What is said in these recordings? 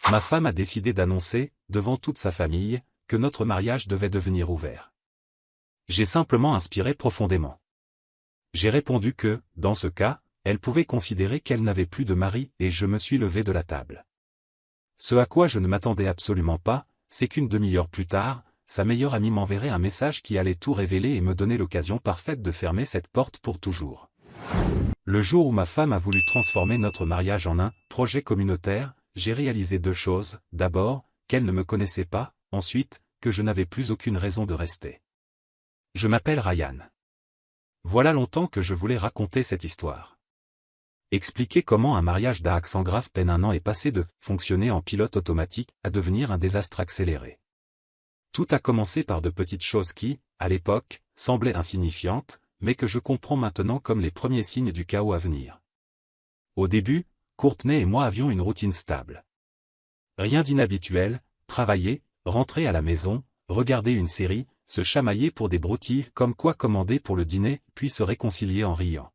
Ma femme a décidé d'annoncer, devant toute sa famille, que notre mariage devait devenir ouvert. J'ai simplement inspiré profondément. J'ai répondu que, dans ce cas, elle pouvait considérer qu'elle n'avait plus de mari et je me suis levé de la table. Ce à quoi je ne m'attendais absolument pas, c'est qu'une demi-heure plus tard, sa meilleure amie m'enverrait un message qui allait tout révéler et me donner l'occasion parfaite de fermer cette porte pour toujours. Le jour où ma femme a voulu transformer notre mariage en un projet communautaire, j'ai réalisé deux choses. D'abord, qu'elle ne me connaissait pas, ensuite, que je n'avais plus aucune raison de rester. Je m'appelle Ryan. Voilà longtemps que je voulais raconter cette histoire. Expliquer comment un mariage d'à sans grave peine un an est passé de fonctionner en pilote automatique à devenir un désastre accéléré. Tout a commencé par de petites choses qui, à l'époque, semblaient insignifiantes, mais que je comprends maintenant comme les premiers signes du chaos à venir. Au début, Courtney et moi avions une routine stable. Rien d'inhabituel, travailler, rentrer à la maison, regarder une série, se chamailler pour des broutilles comme quoi commander pour le dîner, puis se réconcilier en riant.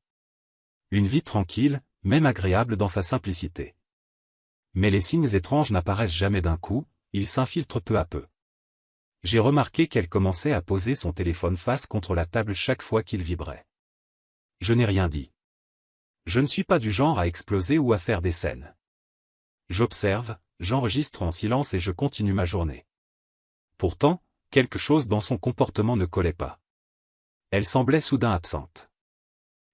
Une vie tranquille, même agréable dans sa simplicité. Mais les signes étranges n'apparaissent jamais d'un coup, ils s'infiltrent peu à peu. J'ai remarqué qu'elle commençait à poser son téléphone face contre la table chaque fois qu'il vibrait. Je n'ai rien dit. Je ne suis pas du genre à exploser ou à faire des scènes. J'observe, j'enregistre en silence et je continue ma journée. Pourtant, quelque chose dans son comportement ne collait pas. Elle semblait soudain absente.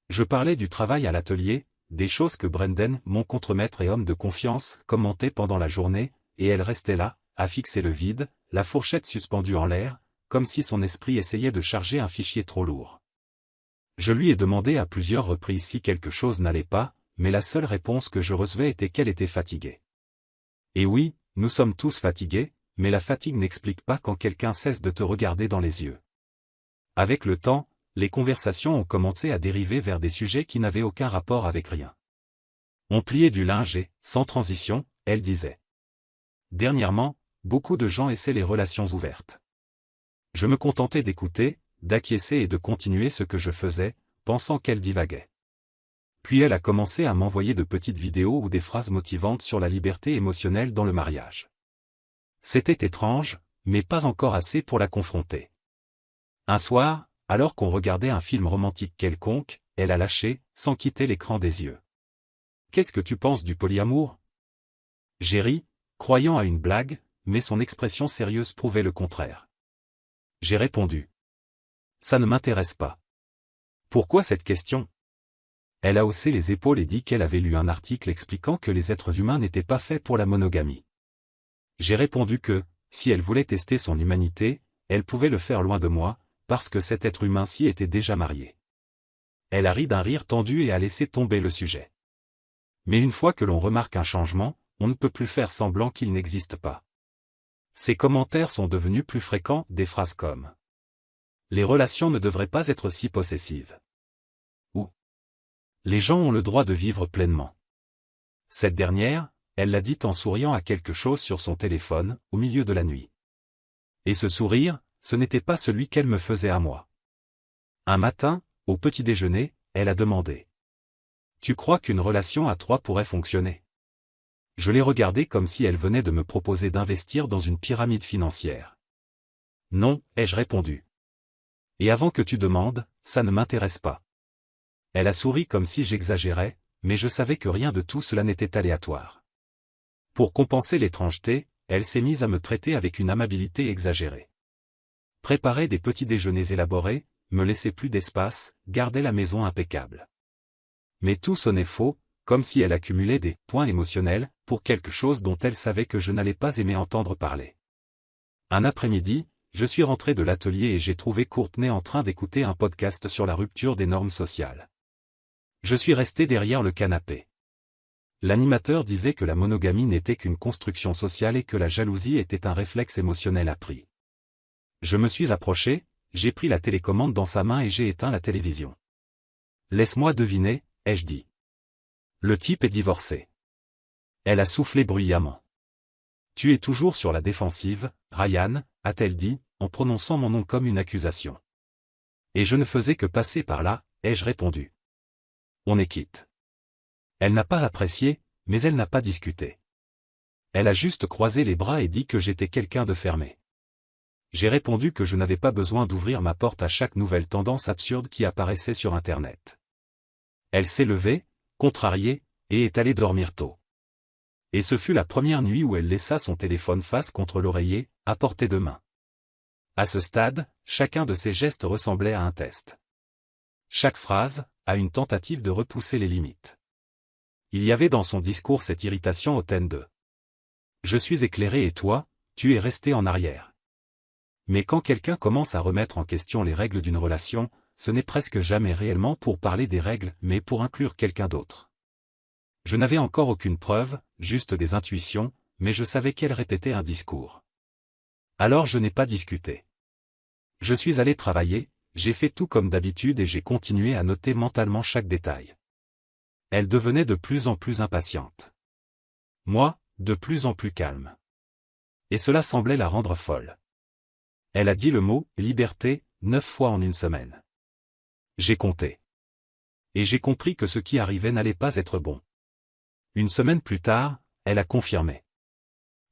Je parlais du travail à l'atelier, des choses que Brendan, mon contremaître et homme de confiance, commentait pendant la journée, et elle restait là, à fixer le vide, la fourchette suspendue en l'air, comme si son esprit essayait de charger un fichier trop lourd. Je lui ai demandé à plusieurs reprises si quelque chose n'allait pas, mais la seule réponse que je recevais était qu'elle était fatiguée. Et oui, nous sommes tous fatigués, mais la fatigue n'explique pas quand quelqu'un cesse de te regarder dans les yeux. Avec le temps, les conversations ont commencé à dériver vers des sujets qui n'avaient aucun rapport avec rien. On pliait du linge et, sans transition, elle disait. Dernièrement, beaucoup de gens essaient les relations ouvertes. Je me contentais d'écouter, d'acquiescer et de continuer ce que je faisais, pensant qu'elle divaguait. Puis elle a commencé à m'envoyer de petites vidéos ou des phrases motivantes sur la liberté émotionnelle dans le mariage. C'était étrange, mais pas encore assez pour la confronter. Un soir, alors qu'on regardait un film romantique quelconque, elle a lâché, sans quitter l'écran des yeux. « Qu'est-ce que tu penses du polyamour ?» J'ai ri, croyant à une blague, mais son expression sérieuse prouvait le contraire. J'ai répondu. « Ça ne m'intéresse pas. » Pourquoi cette question ? Elle a haussé les épaules et dit qu'elle avait lu un article expliquant que les êtres humains n'étaient pas faits pour la monogamie. J'ai répondu que, si elle voulait tester son humanité, elle pouvait le faire loin de moi, parce que cet être humain-ci était déjà marié. Elle a ri d'un rire tendu et a laissé tomber le sujet. Mais une fois que l'on remarque un changement, on ne peut plus faire semblant qu'il n'existe pas. Ces commentaires sont devenus plus fréquents, des phrases comme « Les relations ne devraient pas être si possessives » ou « Les gens ont le droit de vivre pleinement ». Cette dernière, elle l'a dit en souriant à quelque chose sur son téléphone, au milieu de la nuit. Et ce sourire, ce n'était pas celui qu'elle me faisait à moi. Un matin, au petit déjeuner, elle a demandé. « Tu crois qu'une relation à trois pourrait fonctionner ?» Je l'ai regardée comme si elle venait de me proposer d'investir dans une pyramide financière. « Non, ai-je répondu. Et avant que tu demandes, ça ne m'intéresse pas. » Elle a souri comme si j'exagérais, mais je savais que rien de tout cela n'était aléatoire. Pour compenser l'étrangeté, elle s'est mise à me traiter avec une amabilité exagérée. Préparer des petits déjeuners élaborés, me laisser plus d'espace, garder la maison impeccable. Mais tout sonnait faux, comme si elle accumulait des points émotionnels pour quelque chose dont elle savait que je n'allais pas aimer entendre parler. Un après-midi, je suis rentré de l'atelier et j'ai trouvé Courtney en train d'écouter un podcast sur la rupture des normes sociales. Je suis resté derrière le canapé. L'animateur disait que la monogamie n'était qu'une construction sociale et que la jalousie était un réflexe émotionnel appris. Je me suis approché, j'ai pris la télécommande dans sa main et j'ai éteint la télévision. « Laisse-moi deviner, » ai-je dit. « Le type est divorcé. » Elle a soufflé bruyamment. « Tu es toujours sur la défensive, Ryan, » a-t-elle dit, en prononçant mon nom comme une accusation. Et je ne faisais que passer par là, ai-je répondu. On est quitte. Elle n'a pas apprécié, mais elle n'a pas discuté. Elle a juste croisé les bras et dit que j'étais quelqu'un de fermé. J'ai répondu que je n'avais pas besoin d'ouvrir ma porte à chaque nouvelle tendance absurde qui apparaissait sur Internet. Elle s'est levée, contrariée, et est allée dormir tôt. Et ce fut la première nuit où elle laissa son téléphone face contre l'oreiller, à portée de main. À ce stade, chacun de ses gestes ressemblait à un test. Chaque phrase, à une tentative de repousser les limites. Il y avait dans son discours cette irritation hautaine de « Je suis éclairé et toi, tu es resté en arrière ». Mais quand quelqu'un commence à remettre en question les règles d'une relation, ce n'est presque jamais réellement pour parler des règles mais pour inclure quelqu'un d'autre. Je n'avais encore aucune preuve, juste des intuitions, mais je savais qu'elle répétait un discours. Alors je n'ai pas discuté. Je suis allé travailler, j'ai fait tout comme d'habitude et j'ai continué à noter mentalement chaque détail. Elle devenait de plus en plus impatiente. Moi, de plus en plus calme. Et cela semblait la rendre folle. Elle a dit le mot « liberté » 9 fois en une semaine. J'ai compté. Et j'ai compris que ce qui arrivait n'allait pas être bon. Une semaine plus tard, elle a confirmé.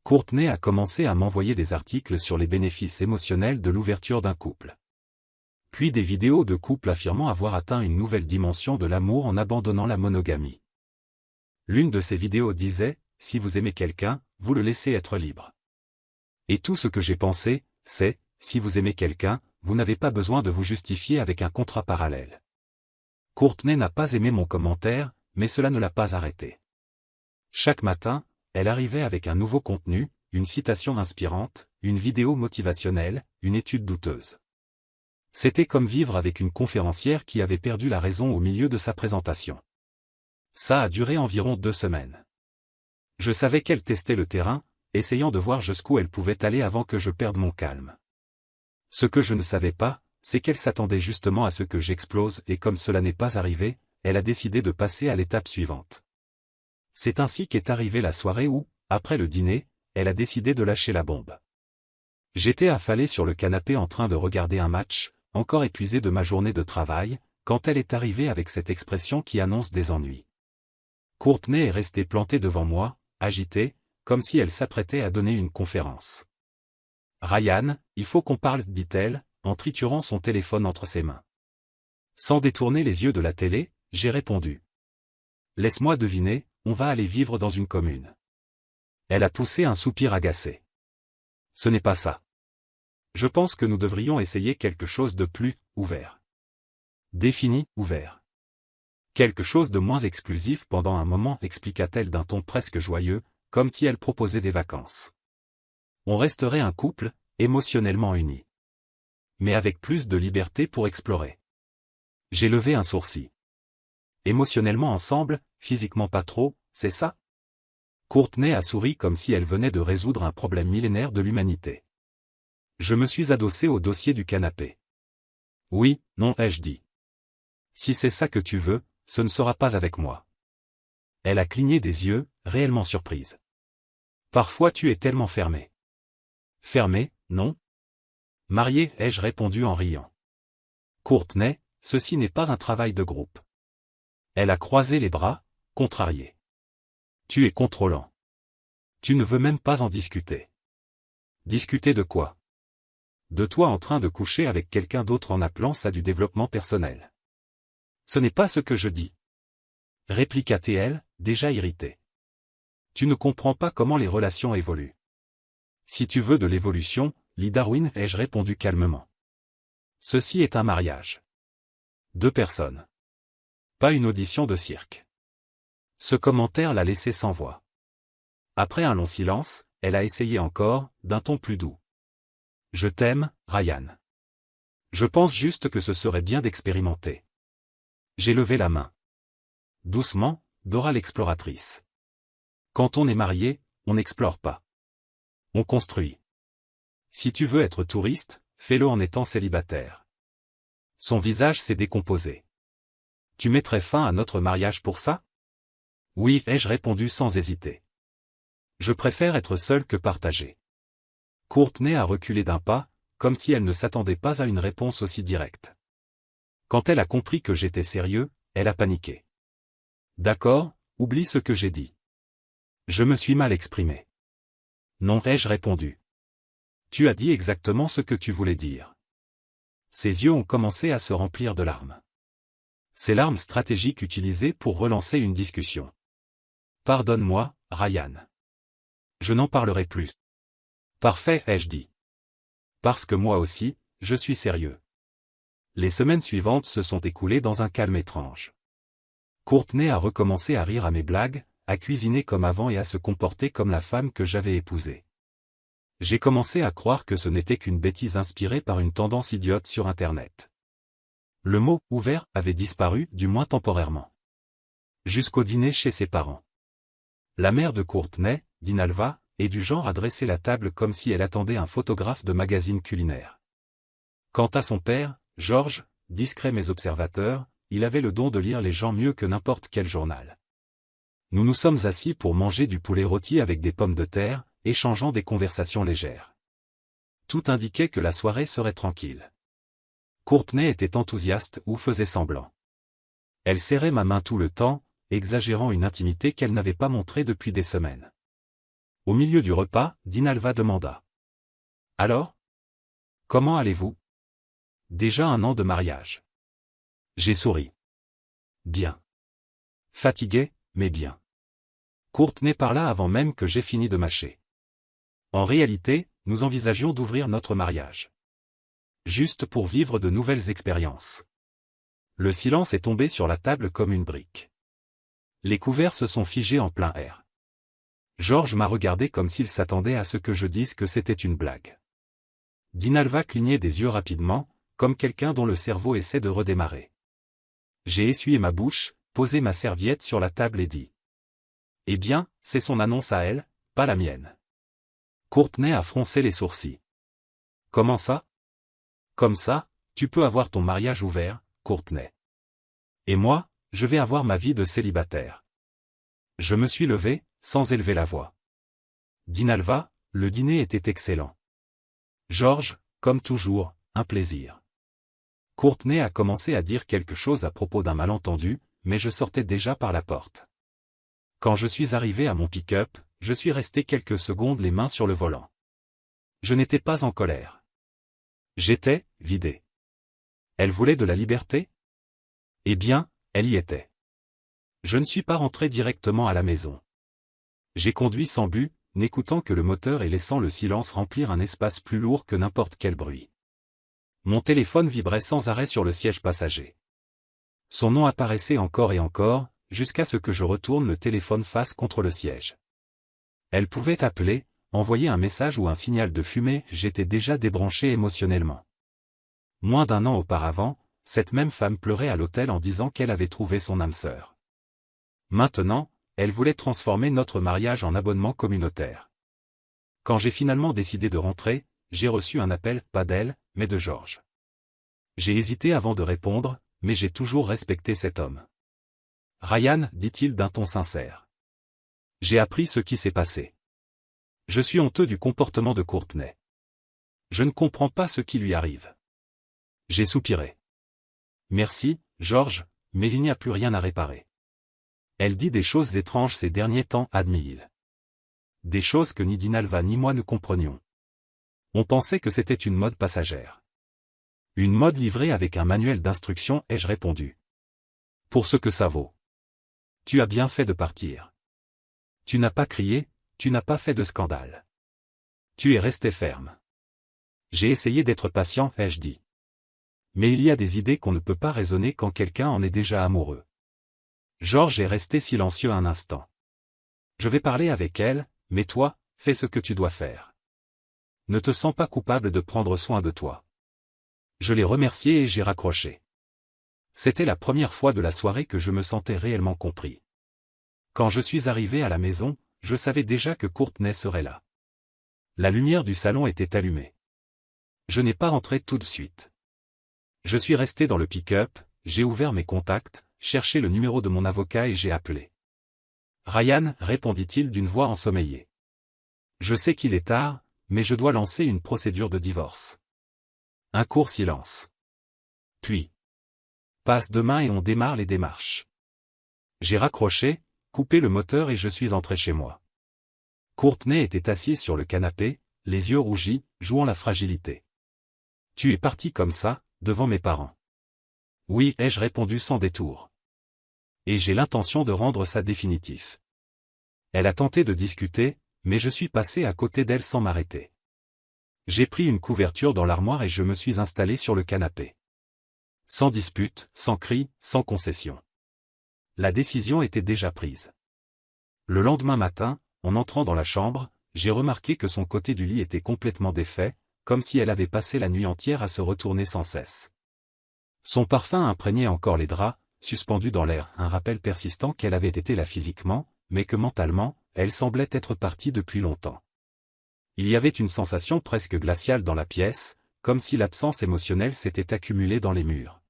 Courtney a commencé à m'envoyer des articles sur les bénéfices émotionnels de l'ouverture d'un couple. Puis des vidéos de couples affirmant avoir atteint une nouvelle dimension de l'amour en abandonnant la monogamie. L'une de ces vidéos disait « Si vous aimez quelqu'un, vous le laissez être libre ». Et tout ce que j'ai pensé, c'est « Si vous aimez quelqu'un, vous n'avez pas besoin de vous justifier avec un contrat parallèle ». Courtney n'a pas aimé mon commentaire, mais cela ne l'a pas arrêté. Chaque matin, elle arrivait avec un nouveau contenu, une citation inspirante, une vidéo motivationnelle, une étude douteuse. C'était comme vivre avec une conférencière qui avait perdu la raison au milieu de sa présentation. Ça a duré environ 2 semaines. Je savais qu'elle testait le terrain, essayant de voir jusqu'où elle pouvait aller avant que je perde mon calme. Ce que je ne savais pas, c'est qu'elle s'attendait justement à ce que j'explose et comme cela n'est pas arrivé, elle a décidé de passer à l'étape suivante. C'est ainsi qu'est arrivée la soirée où, après le dîner, elle a décidé de lâcher la bombe. J'étais affalé sur le canapé en train de regarder un match, encore épuisé de ma journée de travail, quand elle est arrivée avec cette expression qui annonce des ennuis. Courtney est restée plantée devant moi, agitée, comme si elle s'apprêtait à donner une conférence. « Ryan, il faut qu'on parle, dit-elle, en triturant son téléphone entre ses mains. Sans détourner les yeux de la télé, j'ai répondu. « Laisse-moi deviner, on va aller vivre dans une commune. » Elle a poussé un soupir agacé. « Ce n'est pas ça. Je pense que nous devrions essayer quelque chose de plus ouvert. » Défini, ouvert. Quelque chose de moins exclusif pendant un moment, expliqua-t-elle d'un ton presque joyeux, comme si elle proposait des vacances. On resterait un couple, émotionnellement unis. Mais avec plus de liberté pour explorer. J'ai levé un sourcil. Émotionnellement ensemble, physiquement pas trop, c'est ça? Courtney a souri comme si elle venait de résoudre un problème millénaire de l'humanité. Je me suis adossé au dossier du canapé. Oui, non, ai-je dit. Si c'est ça que tu veux, ce ne sera pas avec moi. Elle a cligné des yeux, réellement surprise. Parfois tu es tellement fermé. Fermé, non? Marié, ai-je répondu en riant. Courtney, ceci n'est pas un travail de groupe. Elle a croisé les bras, contrariée. Tu es contrôlant. Tu ne veux même pas en discuter. Discuter de quoi? De toi en train de coucher avec quelqu'un d'autre en appelant ça du développement personnel. Ce n'est pas ce que je dis. Répliqua-t-elle, déjà irritée. Tu ne comprends pas comment les relations évoluent. Si tu veux de l'évolution, lis Darwin, ai-je répondu calmement. Ceci est un mariage. 2 personnes. Pas une audition de cirque. Ce commentaire l'a laissé sans voix. Après un long silence, elle a essayé encore, d'un ton plus doux. Je t'aime, Ryan. Je pense juste que ce serait bien d'expérimenter. J'ai levé la main. Doucement, Dora l'exploratrice. Quand on est marié, on n'explore pas. On construit. Si tu veux être touriste, fais-le en étant célibataire. Son visage s'est décomposé. Tu mettrais fin à notre mariage pour ça? Oui, ai-je répondu sans hésiter. Je préfère être seul que partagé. Courtney a reculé d'un pas, comme si elle ne s'attendait pas à une réponse aussi directe. Quand elle a compris que j'étais sérieux, elle a paniqué. D'accord, oublie ce que j'ai dit. Je me suis mal exprimé. Non, ai-je répondu. Tu as dit exactement ce que tu voulais dire. Ses yeux ont commencé à se remplir de larmes. C'est l'arme stratégique utilisée pour relancer une discussion. Pardonne-moi, Ryan. Je n'en parlerai plus. Parfait, ai-je dit. Parce que moi aussi, je suis sérieux. Les semaines suivantes se sont écoulées dans un calme étrange. Courtney a recommencé à rire à mes blagues, à cuisiner comme avant et à se comporter comme la femme que j'avais épousée. J'ai commencé à croire que ce n'était qu'une bêtise inspirée par une tendance idiote sur Internet. Le mot « ouvert » avait disparu, du moins temporairement. Jusqu'au dîner chez ses parents. La mère de Courtney, Dinalva, est du genre à dresser la table comme si elle attendait un photographe de magazine culinaire. Quant à son père, George, discret mais observateur, il avait le don de lire les gens mieux que n'importe quel journal. Nous nous sommes assis pour manger du poulet rôti avec des pommes de terre, échangeant des conversations légères. Tout indiquait que la soirée serait tranquille. Courtney était enthousiaste ou faisait semblant. Elle serrait ma main tout le temps, exagérant une intimité qu'elle n'avait pas montrée depuis des semaines. Au milieu du repas, Dinalva demanda. « Alors ? Comment allez-vous ? Déjà 1 an de mariage. » J'ai souri. « Bien. Fatigué, mais bien. » Courtney parla avant même que j'aie fini de mâcher. En réalité, nous envisagions d'ouvrir notre mariage. Juste pour vivre de nouvelles expériences. Le silence est tombé sur la table comme une brique. Les couverts se sont figés en plein air. George m'a regardé comme s'il s'attendait à ce que je dise que c'était une blague. Dinalva clignait des yeux rapidement, comme quelqu'un dont le cerveau essaie de redémarrer. J'ai essuyé ma bouche, posé ma serviette sur la table et dit. « Eh bien, c'est son annonce à elle, pas la mienne. » Courtney a froncé les sourcils. « Comment ça ? Comme ça, tu peux avoir ton mariage ouvert, Courtney. Et moi, je vais avoir ma vie de célibataire. » Je me suis levé, sans élever la voix. Dinalva, le dîner était excellent. George, comme toujours, un plaisir. Courtney a commencé à dire quelque chose à propos d'un malentendu, mais je sortais déjà par la porte. Quand je suis arrivé à mon pick-up, je suis resté quelques secondes les mains sur le volant. Je n'étais pas en colère. J'étais vidé. Elle voulait de la liberté ? Eh bien, elle y était. Je ne suis pas rentré directement à la maison. J'ai conduit sans but, n'écoutant que le moteur et laissant le silence remplir un espace plus lourd que n'importe quel bruit. Mon téléphone vibrait sans arrêt sur le siège passager. Son nom apparaissait encore et encore, jusqu'à ce que je retourne le téléphone face contre le siège. Elle pouvait appeler, envoyer un message ou un signal de fumée, j'étais déjà débranché émotionnellement. Moins d'1 an auparavant, cette même femme pleurait à l'hôtel en disant qu'elle avait trouvé son âme sœur. Maintenant, elle voulait transformer notre mariage en abonnement communautaire. Quand j'ai finalement décidé de rentrer, j'ai reçu un appel, pas d'elle, mais de George. J'ai hésité avant de répondre, mais j'ai toujours respecté cet homme. « Ryan, dit-il d'un ton sincère. J'ai appris ce qui s'est passé. Je suis honteux du comportement de Courtney. Je ne comprends pas ce qui lui arrive. » J'ai soupiré. « Merci, George, mais il n'y a plus rien à réparer. Elle dit des choses étranges ces derniers temps, admit-il. Des choses que ni Dinalva ni moi ne comprenions. On pensait que c'était une mode passagère. Une mode livrée avec un manuel d'instruction, ai-je répondu. Pour ce que ça vaut. Tu as bien fait de partir. Tu n'as pas crié, tu n'as pas fait de scandale. Tu es resté ferme. J'ai essayé d'être patient, ai-je dit. Mais il y a des idées qu'on ne peut pas raisonner quand quelqu'un en est déjà amoureux. George est resté silencieux un instant. Je vais parler avec elle, mais toi, fais ce que tu dois faire. Ne te sens pas coupable de prendre soin de toi. Je l'ai remercié et j'ai raccroché. C'était la première fois de la soirée que je me sentais réellement compris. Quand je suis arrivé à la maison, je savais déjà que Courtney serait là. La lumière du salon était allumée. Je n'ai pas rentré tout de suite. Je suis resté dans le pick-up, j'ai ouvert mes contacts, cherché le numéro de mon avocat et j'ai appelé. Ryan, répondit-il d'une voix ensommeillée. Je sais qu'il est tard, mais je dois lancer une procédure de divorce. Un court silence. Puis. Passe demain et on démarre les démarches. J'ai raccroché, coupé le moteur et je suis entré chez moi. Courtney était assise sur le canapé, les yeux rougis, jouant la fragilité. « Tu es parti comme ça, devant mes parents. » « Oui, ai-je répondu sans détour. Et j'ai l'intention de rendre ça définitif. » Elle a tenté de discuter, mais je suis passé à côté d'elle sans m'arrêter. J'ai pris une couverture dans l'armoire et je me suis installé sur le canapé. Sans dispute, sans cri, sans concession. La décision était déjà prise. Le lendemain matin, en entrant dans la chambre, j'ai remarqué que son côté du lit était complètement défait, comme si elle avait passé la nuit entière à se retourner sans cesse. Son parfum imprégnait encore les draps, suspendus dans l'air, un rappel persistant qu'elle avait été là physiquement, mais que mentalement, elle semblait être partie depuis longtemps. Il y avait une sensation presque glaciale dans la pièce, comme si l'absence émotionnelle s'était accumulée dans les murs.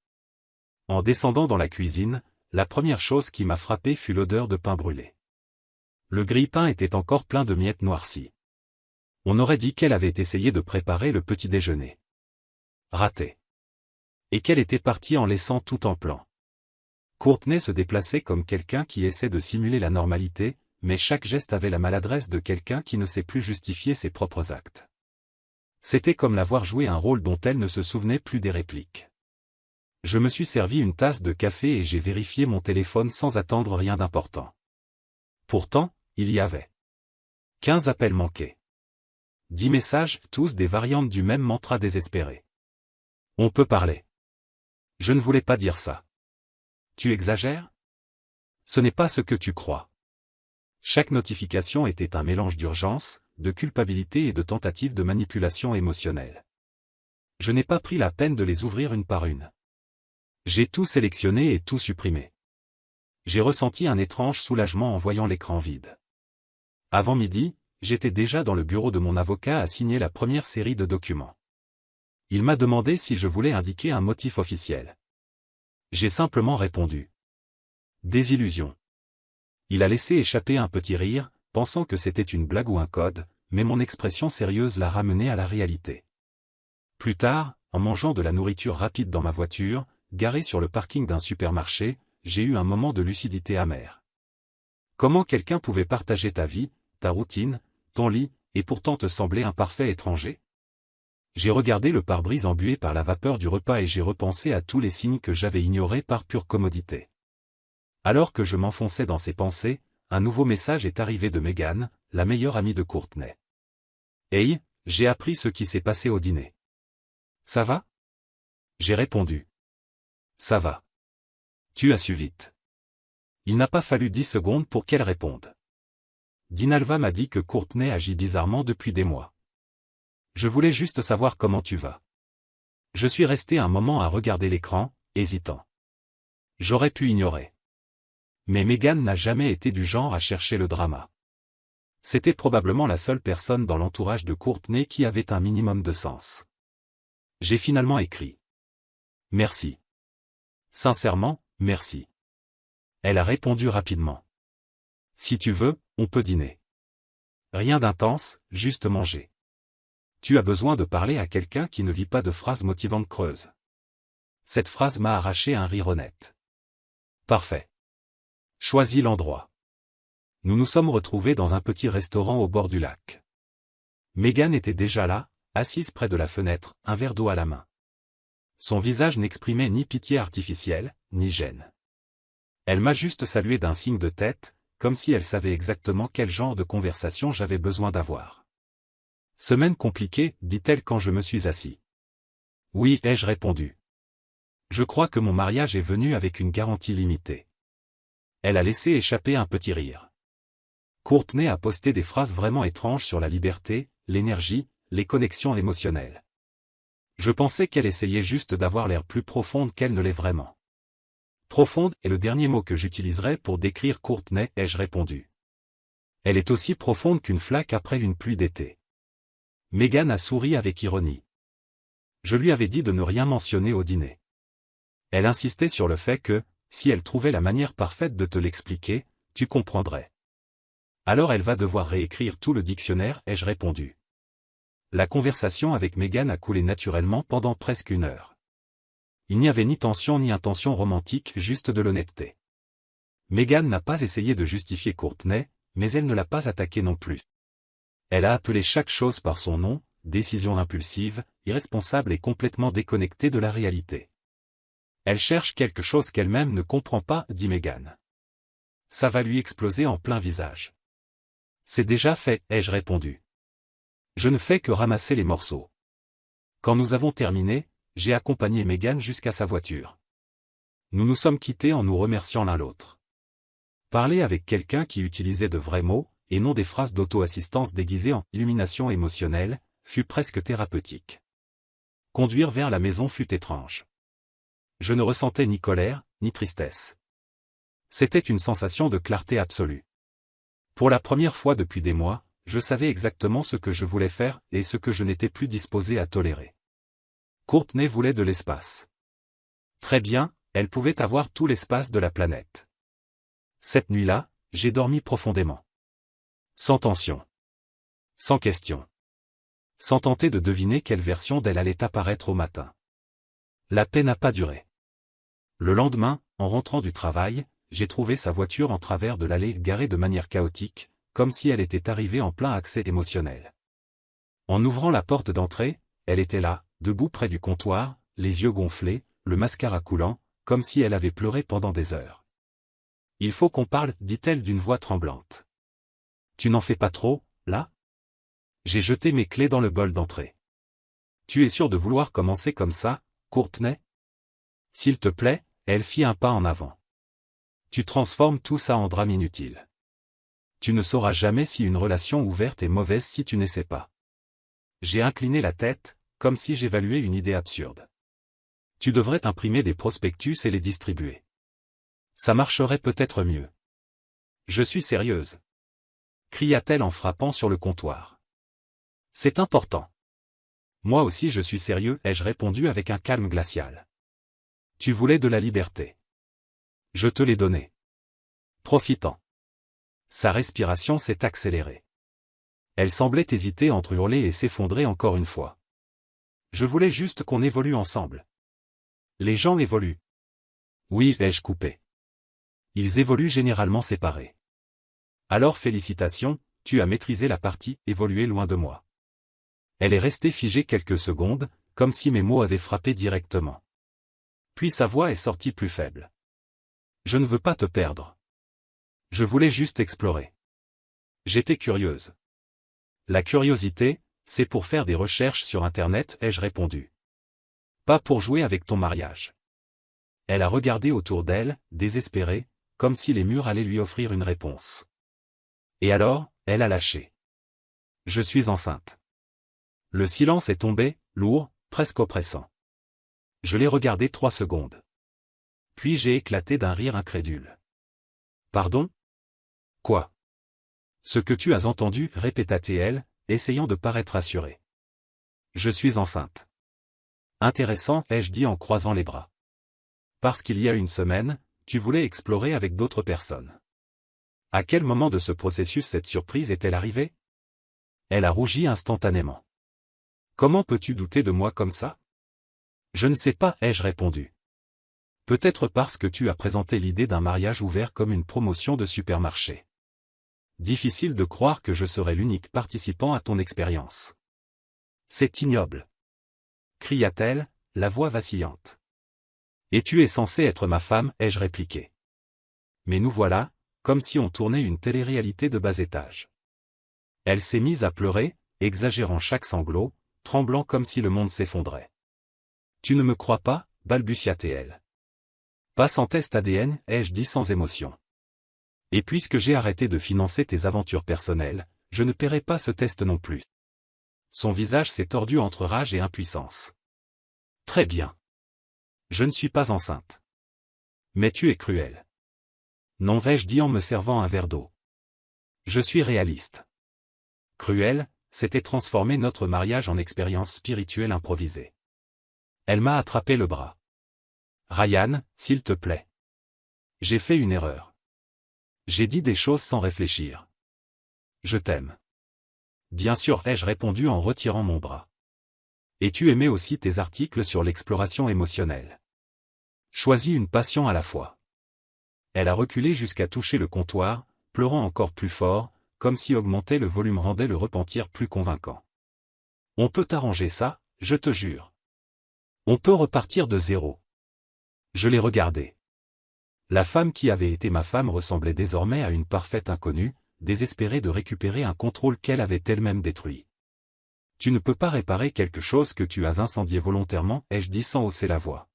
En descendant dans la cuisine, la première chose qui m'a frappé fut l'odeur de pain brûlé. Le grille-pain était encore plein de miettes noircies. On aurait dit qu'elle avait essayé de préparer le petit déjeuner. Raté. Et qu'elle était partie en laissant tout en plan. Courtney se déplaçait comme quelqu'un qui essaie de simuler la normalité, mais chaque geste avait la maladresse de quelqu'un qui ne sait plus justifier ses propres actes. C'était comme la voir jouer un rôle dont elle ne se souvenait plus des répliques. Je me suis servi une tasse de café et j'ai vérifié mon téléphone sans attendre rien d'important. Pourtant, il y avait 15 appels manqués. 10 messages, tous des variantes du même mantra désespéré. On peut parler. Je ne voulais pas dire ça. Tu exagères? Ce n'est pas ce que tu crois. Chaque notification était un mélange d'urgence, de culpabilité et de tentative de manipulation émotionnelle. Je n'ai pas pris la peine de les ouvrir une par une. J'ai tout sélectionné et tout supprimé. J'ai ressenti un étrange soulagement en voyant l'écran vide. Avant midi, j'étais déjà dans le bureau de mon avocat à signer la première série de documents. Il m'a demandé si je voulais indiquer un motif officiel. J'ai simplement répondu. Désillusion. Il a laissé échapper un petit rire, pensant que c'était une blague ou un code, mais mon expression sérieuse l'a ramené à la réalité. Plus tard, en mangeant de la nourriture rapide dans ma voiture, garée sur le parking d'un supermarché, j'ai eu un moment de lucidité amère. Comment quelqu'un pouvait partager ta vie, ta routine, ton lit, et pourtant te sembler un parfait étranger? J'ai regardé le pare-brise embué par la vapeur du repas et j'ai repensé à tous les signes que j'avais ignorés par pure commodité. Alors que je m'enfonçais dans ces pensées, un nouveau message est arrivé de Megan, la meilleure amie de Courtney. « Hey, j'ai appris ce qui s'est passé au dîner. Ça va? » J'ai répondu. « Ça va. Tu as su vite. » Il n'a pas fallu 10 secondes pour qu'elle réponde. « Dinalva m'a dit que Courtney agit bizarrement depuis des mois. Je voulais juste savoir comment tu vas. » Je suis resté un moment à regarder l'écran, hésitant. J'aurais pu ignorer. Mais Megan n'a jamais été du genre à chercher le drama. C'était probablement la seule personne dans l'entourage de Courtney qui avait un minimum de sens. J'ai finalement écrit. Merci. Sincèrement, merci. Elle a répondu rapidement. Si tu veux, on peut dîner. Rien d'intense, juste manger. Tu as besoin de parler à quelqu'un qui ne vit pas de phrases motivantes creuses. Cette phrase m'a arraché un rire honnête. Parfait. Choisis l'endroit. Nous nous sommes retrouvés dans un petit restaurant au bord du lac. Megan était déjà là, assise près de la fenêtre, un verre d'eau à la main. Son visage n'exprimait ni pitié artificielle, ni gêne. Elle m'a juste salué d'un signe de tête, comme si elle savait exactement quel genre de conversation j'avais besoin d'avoir. Semaine compliquée, dit-elle quand je me suis assis. Oui, ai-je répondu. Je crois que mon mariage est venu avec une garantie limitée. Elle a laissé échapper un petit rire. Courtney a posté des phrases vraiment étranges sur la liberté, l'énergie, les connexions émotionnelles. Je pensais qu'elle essayait juste d'avoir l'air plus profonde qu'elle ne l'est vraiment. Profonde est le dernier mot que j'utiliserai pour décrire Courtney, ai-je répondu. Elle est aussi profonde qu'une flaque après une pluie d'été. Megan a souri avec ironie. Je lui avais dit de ne rien mentionner au dîner. Elle insistait sur le fait que, si elle trouvait la manière parfaite de te l'expliquer, tu comprendrais. Alors elle va devoir réécrire tout le dictionnaire, ai-je répondu. La conversation avec Megan a coulé naturellement pendant presque 1 heure. Il n'y avait ni tension ni intention romantique, juste de l'honnêteté. Megan n'a pas essayé de justifier Courtney, mais elle ne l'a pas attaqué non plus. Elle a appelé chaque chose par son nom, décision impulsive, irresponsable et complètement déconnectée de la réalité. Elle cherche quelque chose qu'elle-même ne comprend pas, dit Megan. Ça va lui exploser en plein visage. C'est déjà fait, ai-je répondu. Je ne fais que ramasser les morceaux. Quand nous avons terminé, j'ai accompagné Megan jusqu'à sa voiture. Nous nous sommes quittés en nous remerciant l'un l'autre. Parler avec quelqu'un qui utilisait de vrais mots, et non des phrases d'auto-assistance déguisées en illumination émotionnelle, fut presque thérapeutique. Conduire vers la maison fut étrange. Je ne ressentais ni colère, ni tristesse. C'était une sensation de clarté absolue. Pour la première fois depuis des mois, je savais exactement ce que je voulais faire et ce que je n'étais plus disposé à tolérer. Courtney voulait de l'espace. Très bien, elle pouvait avoir tout l'espace de la planète. Cette nuit-là, j'ai dormi profondément. Sans tension. Sans question. Sans tenter de deviner quelle version d'elle allait apparaître au matin. La paix n'a pas duré. Le lendemain, en rentrant du travail, j'ai trouvé sa voiture en travers de l'allée garée de manière chaotique, comme si elle était arrivée en plein accès émotionnel. En ouvrant la porte d'entrée, elle était là, debout près du comptoir, les yeux gonflés, le mascara coulant, comme si elle avait pleuré pendant des heures. « Il faut qu'on parle, dit-elle d'une voix tremblante. Tu n'en fais pas trop, là ? J'ai jeté mes clés dans le bol d'entrée. Tu es sûr de vouloir commencer comme ça, Courtney ? S'il te plaît, elle fit un pas en avant. Tu transformes tout ça en drame inutile. Tu ne sauras jamais si une relation ouverte est mauvaise si tu n'essaies pas. J'ai incliné la tête, comme si j'évaluais une idée absurde. Tu devrais imprimer des prospectus et les distribuer. Ça marcherait peut-être mieux. Je suis sérieuse. Cria-t-elle en frappant sur le comptoir. C'est important. Moi aussi je suis sérieux, ai-je répondu avec un calme glacial. Tu voulais de la liberté. Je te l'ai donnée. Profitant. Sa respiration s'est accélérée. Elle semblait hésiter entre hurler et s'effondrer encore une fois. Je voulais juste qu'on évolue ensemble. Les gens évoluent. Oui, ai-je coupé. Ils évoluent généralement séparés. Alors félicitations, tu as maîtrisé la partie « évoluer loin de moi ». Elle est restée figée quelques secondes, comme si mes mots avaient frappé directement. Puis sa voix est sortie plus faible. Je ne veux pas te perdre. Je voulais juste explorer. J'étais curieuse. La curiosité, c'est pour faire des recherches sur Internet, ai-je répondu. Pas pour jouer avec ton mariage. Elle a regardé autour d'elle, désespérée, comme si les murs allaient lui offrir une réponse. Et alors, elle a lâché. Je suis enceinte. Le silence est tombé, lourd, presque oppressant. Je l'ai regardé 3 secondes. Puis j'ai éclaté d'un rire incrédule. Pardon ? Quoi ? Ce que tu as entendu, répéta-t-elle, essayant de paraître rassurée. Je suis enceinte. Intéressant, ai-je dit en croisant les bras. Parce qu'il y a une semaine, tu voulais explorer avec d'autres personnes. À quel moment de ce processus cette surprise est-elle arrivée ? Elle a rougi instantanément. Comment peux-tu douter de moi comme ça ? Je ne sais pas, ai-je répondu. Peut-être parce que tu as présenté l'idée d'un mariage ouvert comme une promotion de supermarché. Difficile de croire que je serais l'unique participant à ton expérience. C'est ignoble. Cria-t-elle, la voix vacillante. Et tu es censé être ma femme, ai-je répliqué. Mais nous voilà, comme si on tournait une télé-réalité de bas étage. Elle s'est mise à pleurer, exagérant chaque sanglot, tremblant comme si le monde s'effondrait. Tu ne me crois pas, balbutia-t-elle. Pas sans test ADN, ai-je dit sans émotion. Et puisque j'ai arrêté de financer tes aventures personnelles, je ne paierai pas ce test non plus. Son visage s'est tordu entre rage et impuissance. Très bien. Je ne suis pas enceinte. Mais tu es cruel. Non, ai-je dit en me servant un verre d'eau. Je suis réaliste. Cruel, c'était transformer notre mariage en expérience spirituelle improvisée. Elle m'a attrapé le bras. Ryan, s'il te plaît. J'ai fait une erreur. J'ai dit des choses sans réfléchir. Je t'aime. Bien sûr, ai-je répondu en retirant mon bras. Et tu aimais aussi tes articles sur l'exploration émotionnelle. Choisis une passion à la fois. Elle a reculé jusqu'à toucher le comptoir, pleurant encore plus fort, comme si augmenter le volume rendait le repentir plus convaincant. On peut arranger ça, je te jure. On peut repartir de zéro. Je l'ai regardée. La femme qui avait été ma femme ressemblait désormais à une parfaite inconnue, désespérée de récupérer un contrôle qu'elle avait elle-même détruit. Tu ne peux pas réparer quelque chose que tu as incendié volontairement, ai-je dit sans hausser la voix.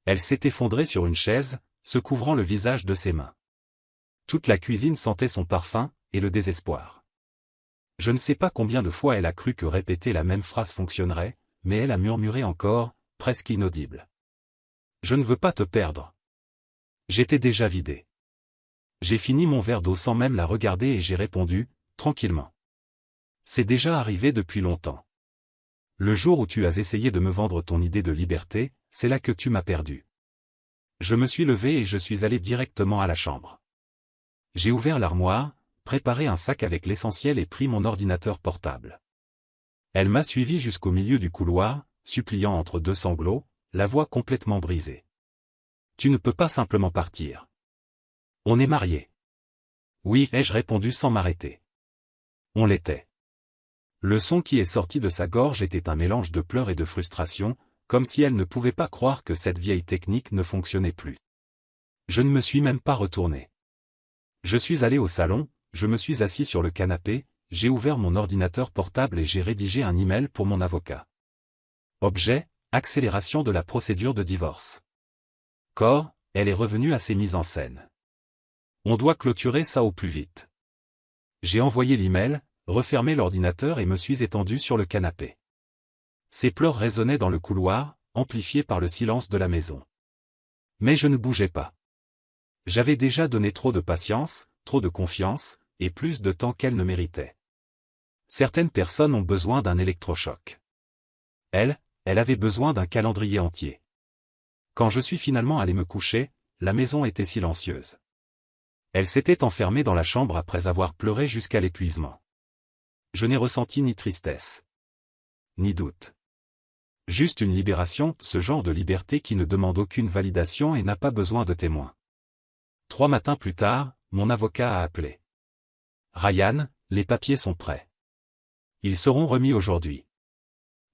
Elle s'est effondrée sur une chaise, se couvrant le visage de ses mains. Toute la cuisine sentait son parfum, et le désespoir. Je ne sais pas combien de fois elle a cru que répéter la même phrase fonctionnerait, mais elle a murmuré encore, presque inaudible. Je ne veux pas te perdre. J'étais déjà vidé. J'ai fini mon verre d'eau sans même la regarder et j'ai répondu, tranquillement. C'est déjà arrivé depuis longtemps. Le jour où tu as essayé de me vendre ton idée de liberté, c'est là que tu m'as perdu. Je me suis levé et je suis allé directement à la chambre. J'ai ouvert l'armoire, préparé un sac avec l'essentiel et pris mon ordinateur portable. Elle m'a suivi jusqu'au milieu du couloir, suppliant entre deux sanglots, la voix complètement brisée. Tu ne peux pas simplement partir. On est mariés. Oui, ai-je répondu sans m'arrêter. On l'était. Le son qui est sorti de sa gorge était un mélange de pleurs et de frustration, comme si elle ne pouvait pas croire que cette vieille technique ne fonctionnait plus. Je ne me suis même pas retourné. Je suis allé au salon, je me suis assis sur le canapé, j'ai ouvert mon ordinateur portable et j'ai rédigé un email pour mon avocat. Objet, accélération de la procédure de divorce. Corps, elle est revenue à ses mises en scène. On doit clôturer ça au plus vite. J'ai envoyé l'email, refermé l'ordinateur et me suis étendu sur le canapé. Ses pleurs résonnaient dans le couloir, amplifiés par le silence de la maison. Mais je ne bougeais pas. J'avais déjà donné trop de patience, trop de confiance, et plus de temps qu'elle ne méritait. Certaines personnes ont besoin d'un électrochoc. Elle avait besoin d'un calendrier entier. Quand je suis finalement allé me coucher, la maison était silencieuse. Elle s'était enfermée dans la chambre après avoir pleuré jusqu'à l'épuisement. Je n'ai ressenti ni tristesse, ni doute. Juste une libération, ce genre de liberté qui ne demande aucune validation et n'a pas besoin de témoins. 3 matins plus tard, mon avocat a appelé. Ryan, les papiers sont prêts. Ils seront remis aujourd'hui.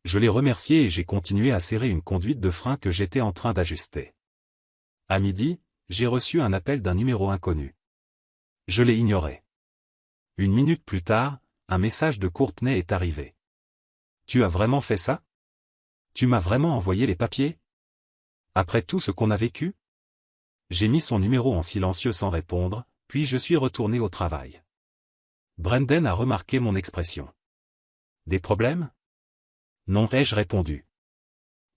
Je l'ai remercié et j'ai continué à serrer une conduite de frein que j'étais en train d'ajuster. À midi, j'ai reçu un appel d'un numéro inconnu. Je l'ai ignoré. 1 minute plus tard, un message de Courtney est arrivé. Tu as vraiment fait ça? Tu m'as vraiment envoyé les papiers? Après tout ce qu'on a vécu? J'ai mis son numéro en silencieux sans répondre, puis je suis retourné au travail. Brendan a remarqué mon expression. Des problèmes? Non, ai-je répondu.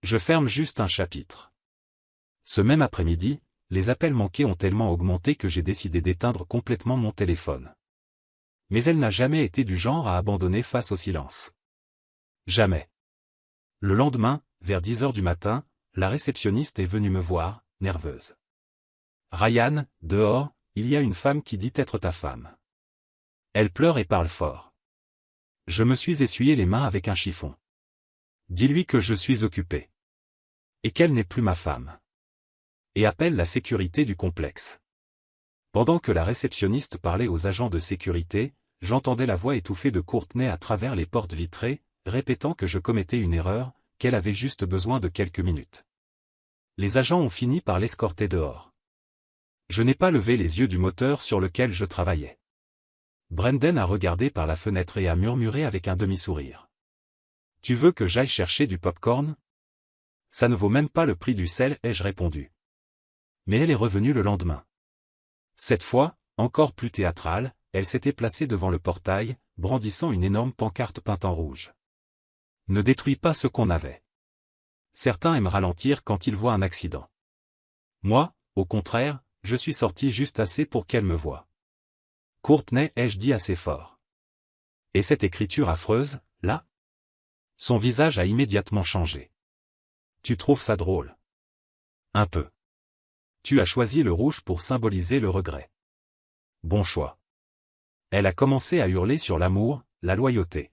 Je ferme juste un chapitre. Ce même après-midi, les appels manqués ont tellement augmenté que j'ai décidé d'éteindre complètement mon téléphone. Mais elle n'a jamais été du genre à abandonner face au silence. Jamais. Le lendemain, vers 10 heures du matin, la réceptionniste est venue me voir, nerveuse. Ryan, dehors, il y a une femme qui dit être ta femme. Elle pleure et parle fort. Je me suis essuyé les mains avec un chiffon. Dis-lui que je suis occupé. Et qu'elle n'est plus ma femme. Et appelle la sécurité du complexe. Pendant que la réceptionniste parlait aux agents de sécurité, j'entendais la voix étouffée de Courtney à travers les portes vitrées, répétant que je commettais une erreur, qu'elle avait juste besoin de quelques minutes. Les agents ont fini par l'escorter dehors. Je n'ai pas levé les yeux du moteur sur lequel je travaillais. Brendan a regardé par la fenêtre et a murmuré avec un demi-sourire. « Tu veux que j'aille chercher du pop-corn? Ça ne vaut même pas le prix du sel, ai-je répondu. Mais elle est revenue le lendemain. Cette fois, encore plus théâtrale, elle s'était placée devant le portail, brandissant une énorme pancarte peinte en rouge. Ne détruis pas ce qu'on avait. Certains aiment ralentir quand ils voient un accident. Moi, au contraire, je suis sorti juste assez pour qu'elle me voie. Courtney, ai-je dit assez fort. Et cette écriture affreuse, là? Son visage a immédiatement changé. Tu trouves ça drôle? Un peu. Tu as choisi le rouge pour symboliser le regret. Bon choix. Elle a commencé à hurler sur l'amour, la loyauté.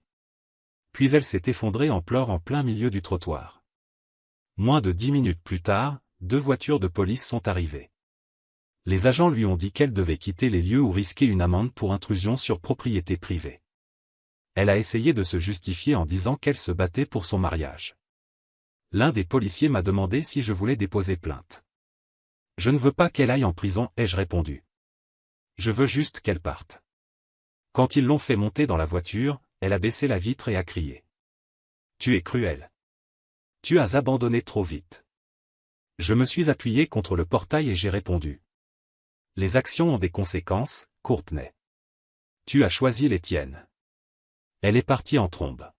Puis elle s'est effondrée en pleurs en plein milieu du trottoir. Moins de 10 minutes plus tard, 2 voitures de police sont arrivées. Les agents lui ont dit qu'elle devait quitter les lieux ou risquer une amende pour intrusion sur propriété privée. Elle a essayé de se justifier en disant qu'elle se battait pour son mariage. L'un des policiers m'a demandé si je voulais déposer plainte. Je ne veux pas qu'elle aille en prison, ai-je répondu. Je veux juste qu'elle parte. Quand ils l'ont fait monter dans la voiture, elle a baissé la vitre et a crié. Tu es cruel. Tu as abandonné trop vite. Je me suis appuyé contre le portail et j'ai répondu. Les actions ont des conséquences, Courtney. Tu as choisi les tiennes. Elle est partie en trombe.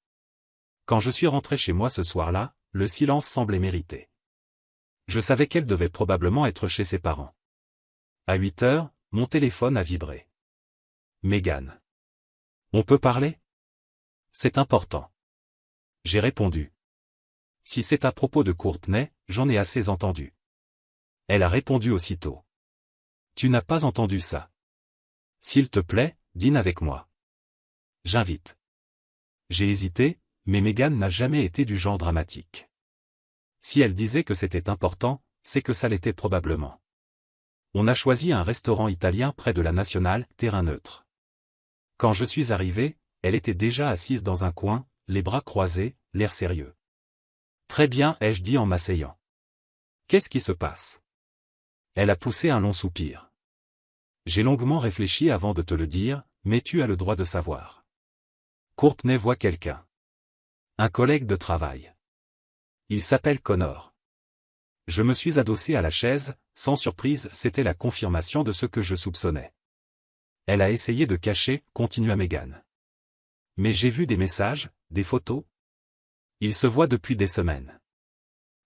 Quand je suis rentré chez moi ce soir-là, le silence semblait mérité. Je savais qu'elle devait probablement être chez ses parents. À 8 heures, mon téléphone a vibré. Megan. On peut parler? C'est important. J'ai répondu. Si c'est à propos de Courtney, j'en ai assez entendu. Elle a répondu aussitôt. Tu n'as pas entendu ça. S'il te plaît, dîne avec moi. J'invite. J'ai hésité, mais Megan n'a jamais été du genre dramatique. Si elle disait que c'était important, c'est que ça l'était probablement. On a choisi un restaurant italien près de la Nationale, terrain neutre. Quand je suis arrivé, elle était déjà assise dans un coin, les bras croisés, l'air sérieux. Très bien, ai-je dit en m'asseyant. Qu'est-ce qui se passe? Elle a poussé un long soupir. J'ai longuement réfléchi avant de te le dire, mais tu as le droit de savoir. Courtney voit quelqu'un. Un collègue de travail. Il s'appelle Connor. Je me suis adossé à la chaise, sans surprise, c'était la confirmation de ce que je soupçonnais. Elle a essayé de cacher, continua Megan. Mais j'ai vu des messages, des photos. Ils se voient depuis des semaines.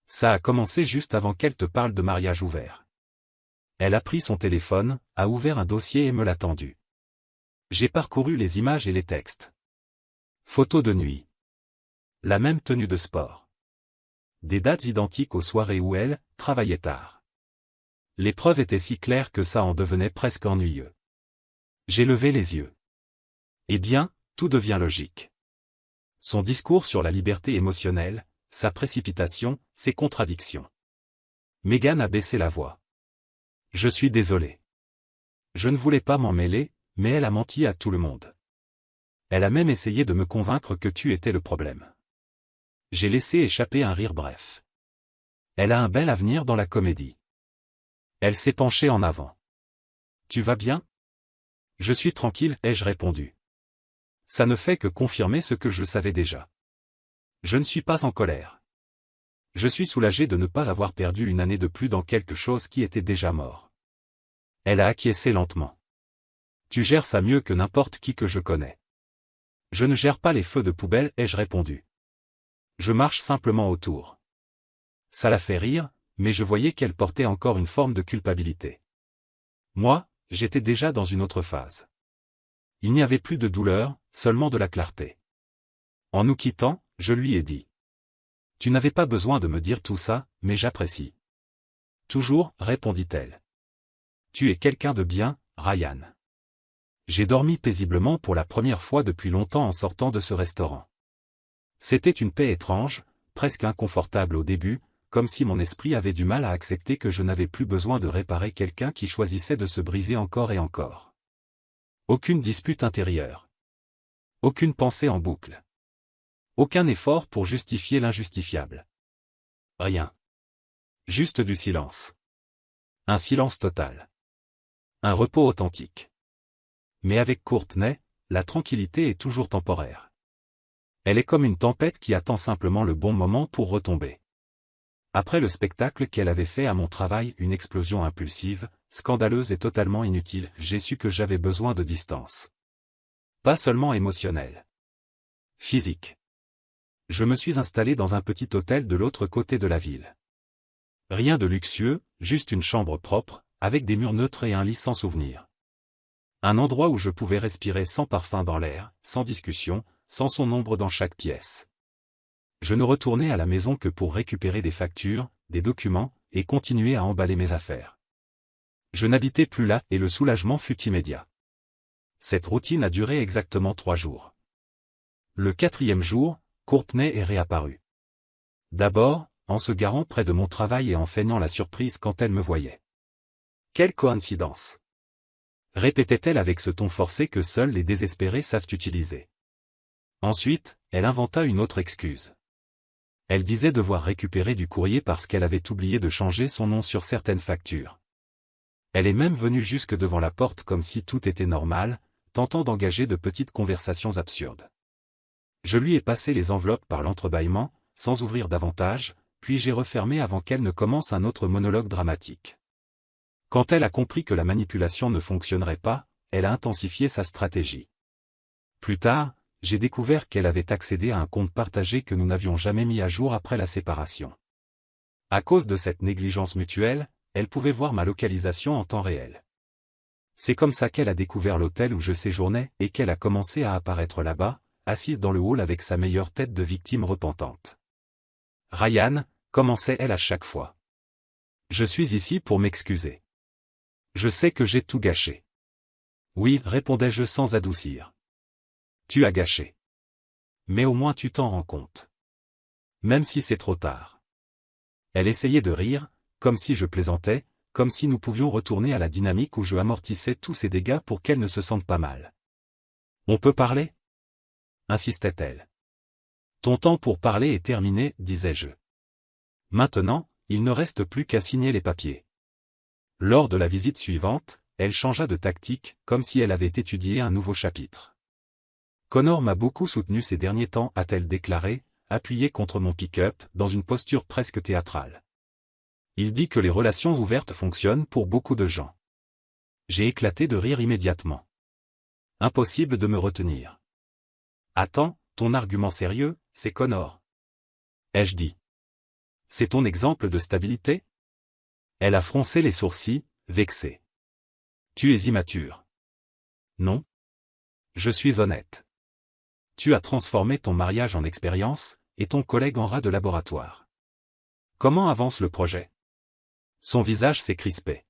Ça a commencé juste avant qu'elle te parle de mariage ouvert. Elle a pris son téléphone, a ouvert un dossier et me l'a tendu. J'ai parcouru les images et les textes. Photos de nuit. La même tenue de sport. Des dates identiques aux soirées où elle travaillait tard. Les preuves étaient si claires que ça en devenait presque ennuyeux. J'ai levé les yeux. Eh bien, tout devient logique. Son discours sur la liberté émotionnelle, sa précipitation, ses contradictions. Megan a baissé la voix. Je suis désolé. Je ne voulais pas m'en mêler, mais elle a menti à tout le monde. Elle a même essayé de me convaincre que tu étais le problème. J'ai laissé échapper un rire bref. Elle a un bel avenir dans la comédie. Elle s'est penchée en avant. Tu vas bien? Je suis tranquille, ai-je répondu. Ça ne fait que confirmer ce que je savais déjà. Je ne suis pas en colère. Je suis soulagé de ne pas avoir perdu une année de plus dans quelque chose qui était déjà mort. Elle a acquiescé lentement. Tu gères ça mieux que n'importe qui que je connais. Je ne gère pas les feux de poubelle, ai-je répondu. Je marche simplement autour. Ça la fait rire, mais je voyais qu'elle portait encore une forme de culpabilité. Moi, j'étais déjà dans une autre phase. Il n'y avait plus de douleur, seulement de la clarté. En nous quittant, je lui ai dit. Tu n'avais pas besoin de me dire tout ça, mais j'apprécie. Toujours, répondit-elle. Tu es quelqu'un de bien, Ryan. J'ai dormi paisiblement pour la première fois depuis longtemps en sortant de ce restaurant. C'était une paix étrange, presque inconfortable au début, comme si mon esprit avait du mal à accepter que je n'avais plus besoin de réparer quelqu'un qui choisissait de se briser encore et encore. Aucune dispute intérieure. Aucune pensée en boucle. Aucun effort pour justifier l'injustifiable. Rien. Juste du silence. Un silence total. Un repos authentique. Mais avec Courtney, la tranquillité est toujours temporaire. Elle est comme une tempête qui attend simplement le bon moment pour retomber. Après le spectacle qu'elle avait fait à mon travail, une explosion impulsive, scandaleuse et totalement inutile, j'ai su que j'avais besoin de distance. Pas seulement émotionnelle. Physique. Je me suis installé dans un petit hôtel de l'autre côté de la ville. Rien de luxueux, juste une chambre propre, avec des murs neutres et un lit sans souvenir. Un endroit où je pouvais respirer sans parfum dans l'air, sans discussion, sans son ombre dans chaque pièce. Je ne retournais à la maison que pour récupérer des factures, des documents, et continuer à emballer mes affaires. Je n'habitais plus là et le soulagement fut immédiat. Cette routine a duré exactement 3 jours. Le 4e jour, Courtney est réapparue. D'abord, en se garant près de mon travail et en feignant la surprise quand elle me voyait. Quelle coïncidence! Répétait-elle avec ce ton forcé que seuls les désespérés savent utiliser. Ensuite, elle inventa une autre excuse. Elle disait devoir récupérer du courrier parce qu'elle avait oublié de changer son nom sur certaines factures. Elle est même venue jusque devant la porte comme si tout était normal, tentant d'engager de petites conversations absurdes. Je lui ai passé les enveloppes par l'entrebâillement, sans ouvrir davantage, puis j'ai refermé avant qu'elle ne commence un autre monologue dramatique. Quand elle a compris que la manipulation ne fonctionnerait pas, elle a intensifié sa stratégie. Plus tard, j'ai découvert qu'elle avait accédé à un compte partagé que nous n'avions jamais mis à jour après la séparation. À cause de cette négligence mutuelle, elle pouvait voir ma localisation en temps réel. C'est comme ça qu'elle a découvert l'hôtel où je séjournais et qu'elle a commencé à apparaître là-bas, assise dans le hall avec sa meilleure tête de victime repentante. Ryan, commençait-elle à chaque fois. Je suis ici pour m'excuser. Je sais que j'ai tout gâché. Oui, répondais-je sans adoucir. Tu as gâché. Mais au moins tu t'en rends compte. Même si c'est trop tard. Elle essayait de rire, comme si je plaisantais, comme si nous pouvions retourner à la dynamique où je amortissais tous ces dégâts pour qu'elle ne se sente pas mal. On peut parler? Insistait-elle. Ton temps pour parler est terminé, disais-je. Maintenant, il ne reste plus qu'à signer les papiers. Lors de la visite suivante, elle changea de tactique, comme si elle avait étudié un nouveau chapitre. Connor m'a beaucoup soutenu ces derniers temps, a-t-elle déclaré, appuyée contre mon pick-up, dans une posture presque théâtrale. Il dit que les relations ouvertes fonctionnent pour beaucoup de gens. J'ai éclaté de rire immédiatement. Impossible de me retenir. Attends, ton argument sérieux, c'est Connor. Ai-je dit. C'est ton exemple de stabilité? Elle a froncé les sourcils, vexée. Tu es immature. Non. Je suis honnête. Tu as transformé ton mariage en expérience, et ton collègue en rat de laboratoire. Comment avance le projet? Son visage s'est crispé.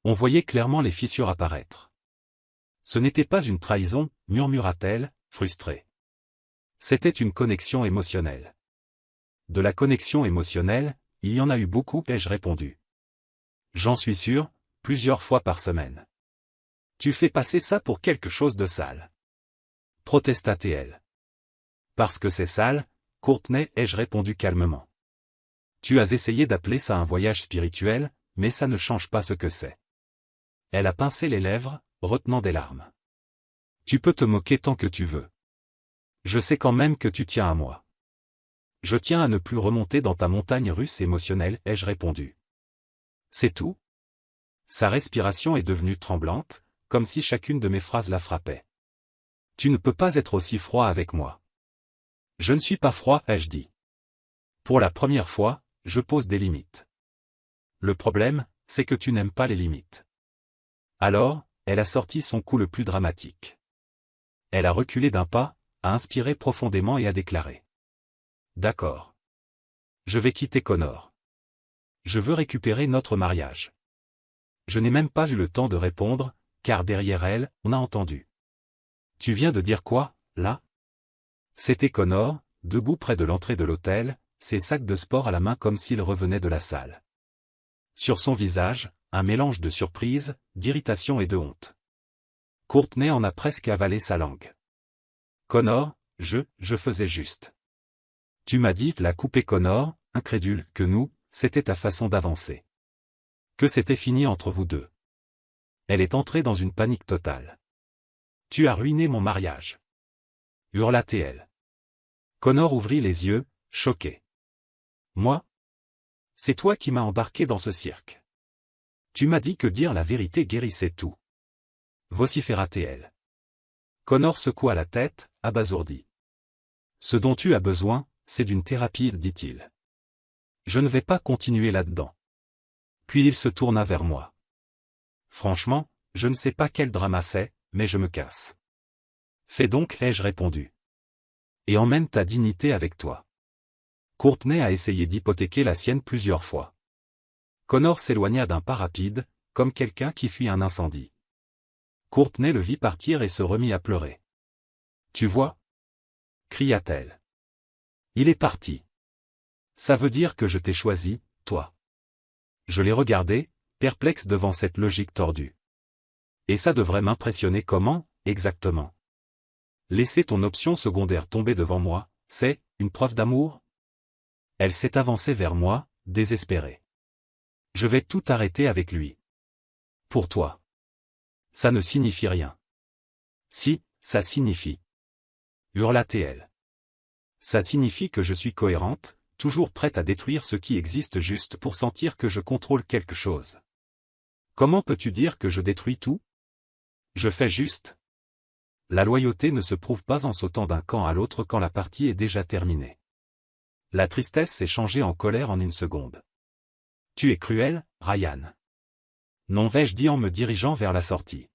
On voyait clairement les fissures apparaître. Ce n'était pas une trahison, murmura-t-elle, frustrée. C'était une connexion émotionnelle. De la connexion émotionnelle, il y en a eu beaucoup, ai-je répondu. J'en suis sûr, plusieurs fois par semaine. Tu fais passer ça pour quelque chose de sale. Protesta-t-elle. Parce que c'est sale, Courtney, ai-je répondu calmement. Tu as essayé d'appeler ça un voyage spirituel, mais ça ne change pas ce que c'est. Elle a pincé les lèvres, retenant des larmes. Tu peux te moquer tant que tu veux. Je sais quand même que tu tiens à moi. Je tiens à ne plus remonter dans ta montagne russe émotionnelle, ai-je répondu. C'est tout? Sa respiration est devenue tremblante, comme si chacune de mes phrases la frappait. Tu ne peux pas être aussi froid avec moi. Je ne suis pas froid, ai-je dit. Pour la première fois, je pose des limites. Le problème, c'est que tu n'aimes pas les limites. Alors, elle a sorti son coup le plus dramatique. Elle a reculé d'un pas, a inspiré profondément et a déclaré. D'accord. Je vais quitter Connor. Je veux récupérer notre mariage. Je n'ai même pas eu le temps de répondre, car derrière elle, on a entendu. Tu viens de dire quoi, là? C'était Connor, debout près de l'entrée de l'hôtel, ses sacs de sport à la main comme s'il revenait de la salle. Sur son visage, un mélange de surprise, d'irritation et de honte. Courtney en a presque avalé sa langue. Connor, je faisais juste. Tu m'as dit, la coupé Connor, incrédule, que nous, c'était ta façon d'avancer. Que c'était fini entre vous deux. Elle est entrée dans une panique totale. Tu as ruiné mon mariage. Hurla-t-elle. Connor ouvrit les yeux, choqué. Moi? C'est toi qui m'as embarqué dans ce cirque. Tu m'as dit que dire la vérité guérissait tout. Vociféra-t-elle. Connor secoua la tête, abasourdi. Ce dont tu as besoin, c'est d'une thérapie, dit-il. Je ne vais pas continuer là-dedans. Puis il se tourna vers moi. Franchement, je ne sais pas quel drama c'est, mais je me casse. Fais donc, ai-je répondu. Et emmène ta dignité avec toi. Courtney a essayé d'hypothéquer la sienne plusieurs fois. Connor s'éloigna d'un pas rapide, comme quelqu'un qui fuit un incendie. Courtney le vit partir et se remit à pleurer. Tu vois? Cria-t-elle. Il est parti. Ça veut dire que je t'ai choisi, toi. Je l'ai regardé, perplexe devant cette logique tordue. Et ça devrait m'impressionner comment, exactement? Laisser ton option secondaire tomber devant moi, c'est une preuve d'amour? Elle s'est avancée vers moi, désespérée. Je vais tout arrêter avec lui. Pour toi. Ça ne signifie rien. Si, ça signifie. Hurla-t-elle. Ça signifie que je suis cohérente, toujours prête à détruire ce qui existe juste pour sentir que je contrôle quelque chose. Comment peux-tu dire que je détruis tout? Je fais juste. La loyauté ne se prouve pas en sautant d'un camp à l'autre quand la partie est déjà terminée. La tristesse s'est changée en colère en une seconde. Tu es cruel, Ryan. Non, vais-je dit en me dirigeant vers la sortie.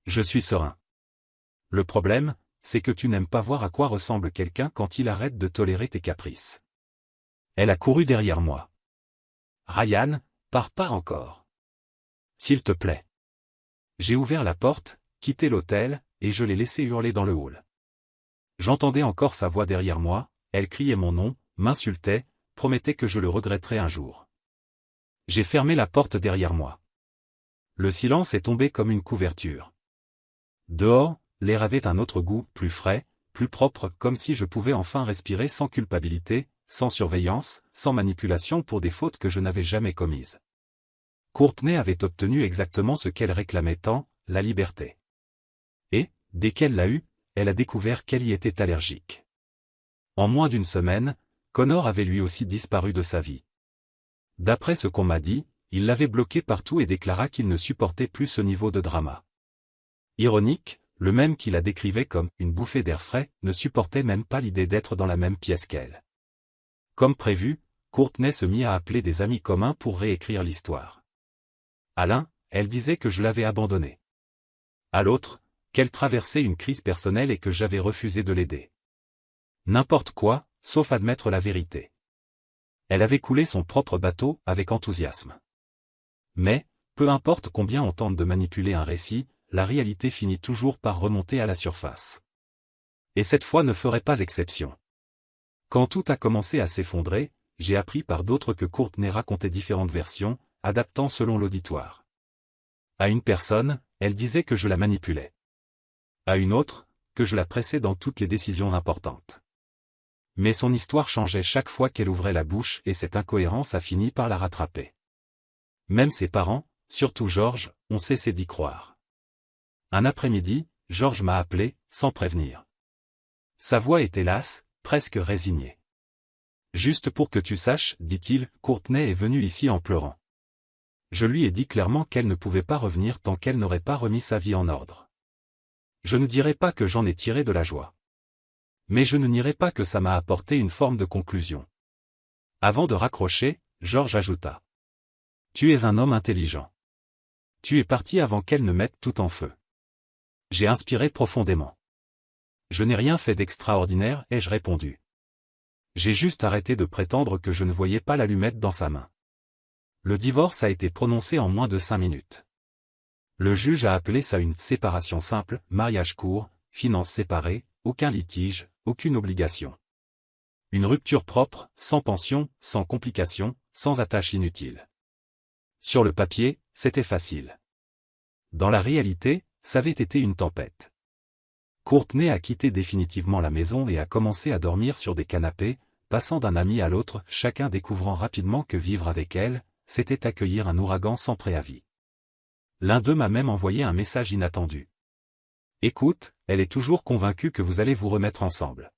Je suis serein. Le problème, c'est que tu n'aimes pas voir à quoi ressemble quelqu'un quand il arrête de tolérer tes caprices. Elle a couru derrière moi. Ryan, pars pas encore. S'il te plaît. J'ai ouvert la porte, quitté l'hôtel, et je l'ai laissé hurler dans le hall. J'entendais encore sa voix derrière moi, elle criait mon nom, m'insultait, promettait que je le regretterais un jour. J'ai fermé la porte derrière moi. Le silence est tombé comme une couverture. Dehors, l'air avait un autre goût, plus frais, plus propre, comme si je pouvais enfin respirer sans culpabilité, sans surveillance, sans manipulation pour des fautes que je n'avais jamais commises. Courtney avait obtenu exactement ce qu'elle réclamait tant, la liberté. Et, dès qu'elle l'a eue, elle a découvert qu'elle y était allergique. En moins d'une semaine, Connor avait lui aussi disparu de sa vie. D'après ce qu'on m'a dit, il l'avait bloqué partout et déclara qu'il ne supportait plus ce niveau de drama. Ironique, le même qui la décrivait comme une bouffée d'air frais, ne supportait même pas l'idée d'être dans la même pièce qu'elle. Comme prévu, Courtney se mit à appeler des amis communs pour réécrire l'histoire. À l'un, elle disait que je l'avais abandonnée. À l'autre, qu'elle traversait une crise personnelle et que j'avais refusé de l'aider. N'importe quoi, sauf admettre la vérité. Elle avait coulé son propre bateau avec enthousiasme. Mais, peu importe combien on tente de manipuler un récit, la réalité finit toujours par remonter à la surface. Et cette fois ne ferait pas exception. Quand tout a commencé à s'effondrer, j'ai appris par d'autres que Courtney racontait différentes versions, adaptant selon l'auditoire. À une personne, elle disait que je la manipulais. À une autre, que je la pressais dans toutes les décisions importantes. Mais son histoire changeait chaque fois qu'elle ouvrait la bouche et cette incohérence a fini par la rattraper. Même ses parents, surtout George, ont cessé d'y croire. Un après-midi, George m'a appelé, sans prévenir. Sa voix était lasse, presque résignée. Juste pour que tu saches, dit-il, Courtney est venue ici en pleurant. Je lui ai dit clairement qu'elle ne pouvait pas revenir tant qu'elle n'aurait pas remis sa vie en ordre. Je ne dirai pas que j'en ai tiré de la joie. Mais je ne nierai pas que ça m'a apporté une forme de conclusion. Avant de raccrocher, George ajouta. Tu es un homme intelligent. Tu es parti avant qu'elle ne mette tout en feu. J'ai inspiré profondément. Je n'ai rien fait d'extraordinaire, ai-je répondu. J'ai juste arrêté de prétendre que je ne voyais pas l'allumette dans sa main. Le divorce a été prononcé en moins de 5 minutes. Le juge a appelé ça une séparation simple, mariage court, finances séparées, aucun litige, aucune obligation. Une rupture propre, sans pension, sans complications, sans attache inutile. Sur le papier, c'était facile. Dans la réalité, ça avait été une tempête. Courtney a quitté définitivement la maison et a commencé à dormir sur des canapés, passant d'un ami à l'autre, chacun découvrant rapidement que vivre avec elle, c'était accueillir un ouragan sans préavis. L'un d'eux m'a même envoyé un message inattendu. Écoute, elle est toujours convaincue que vous allez vous remettre ensemble.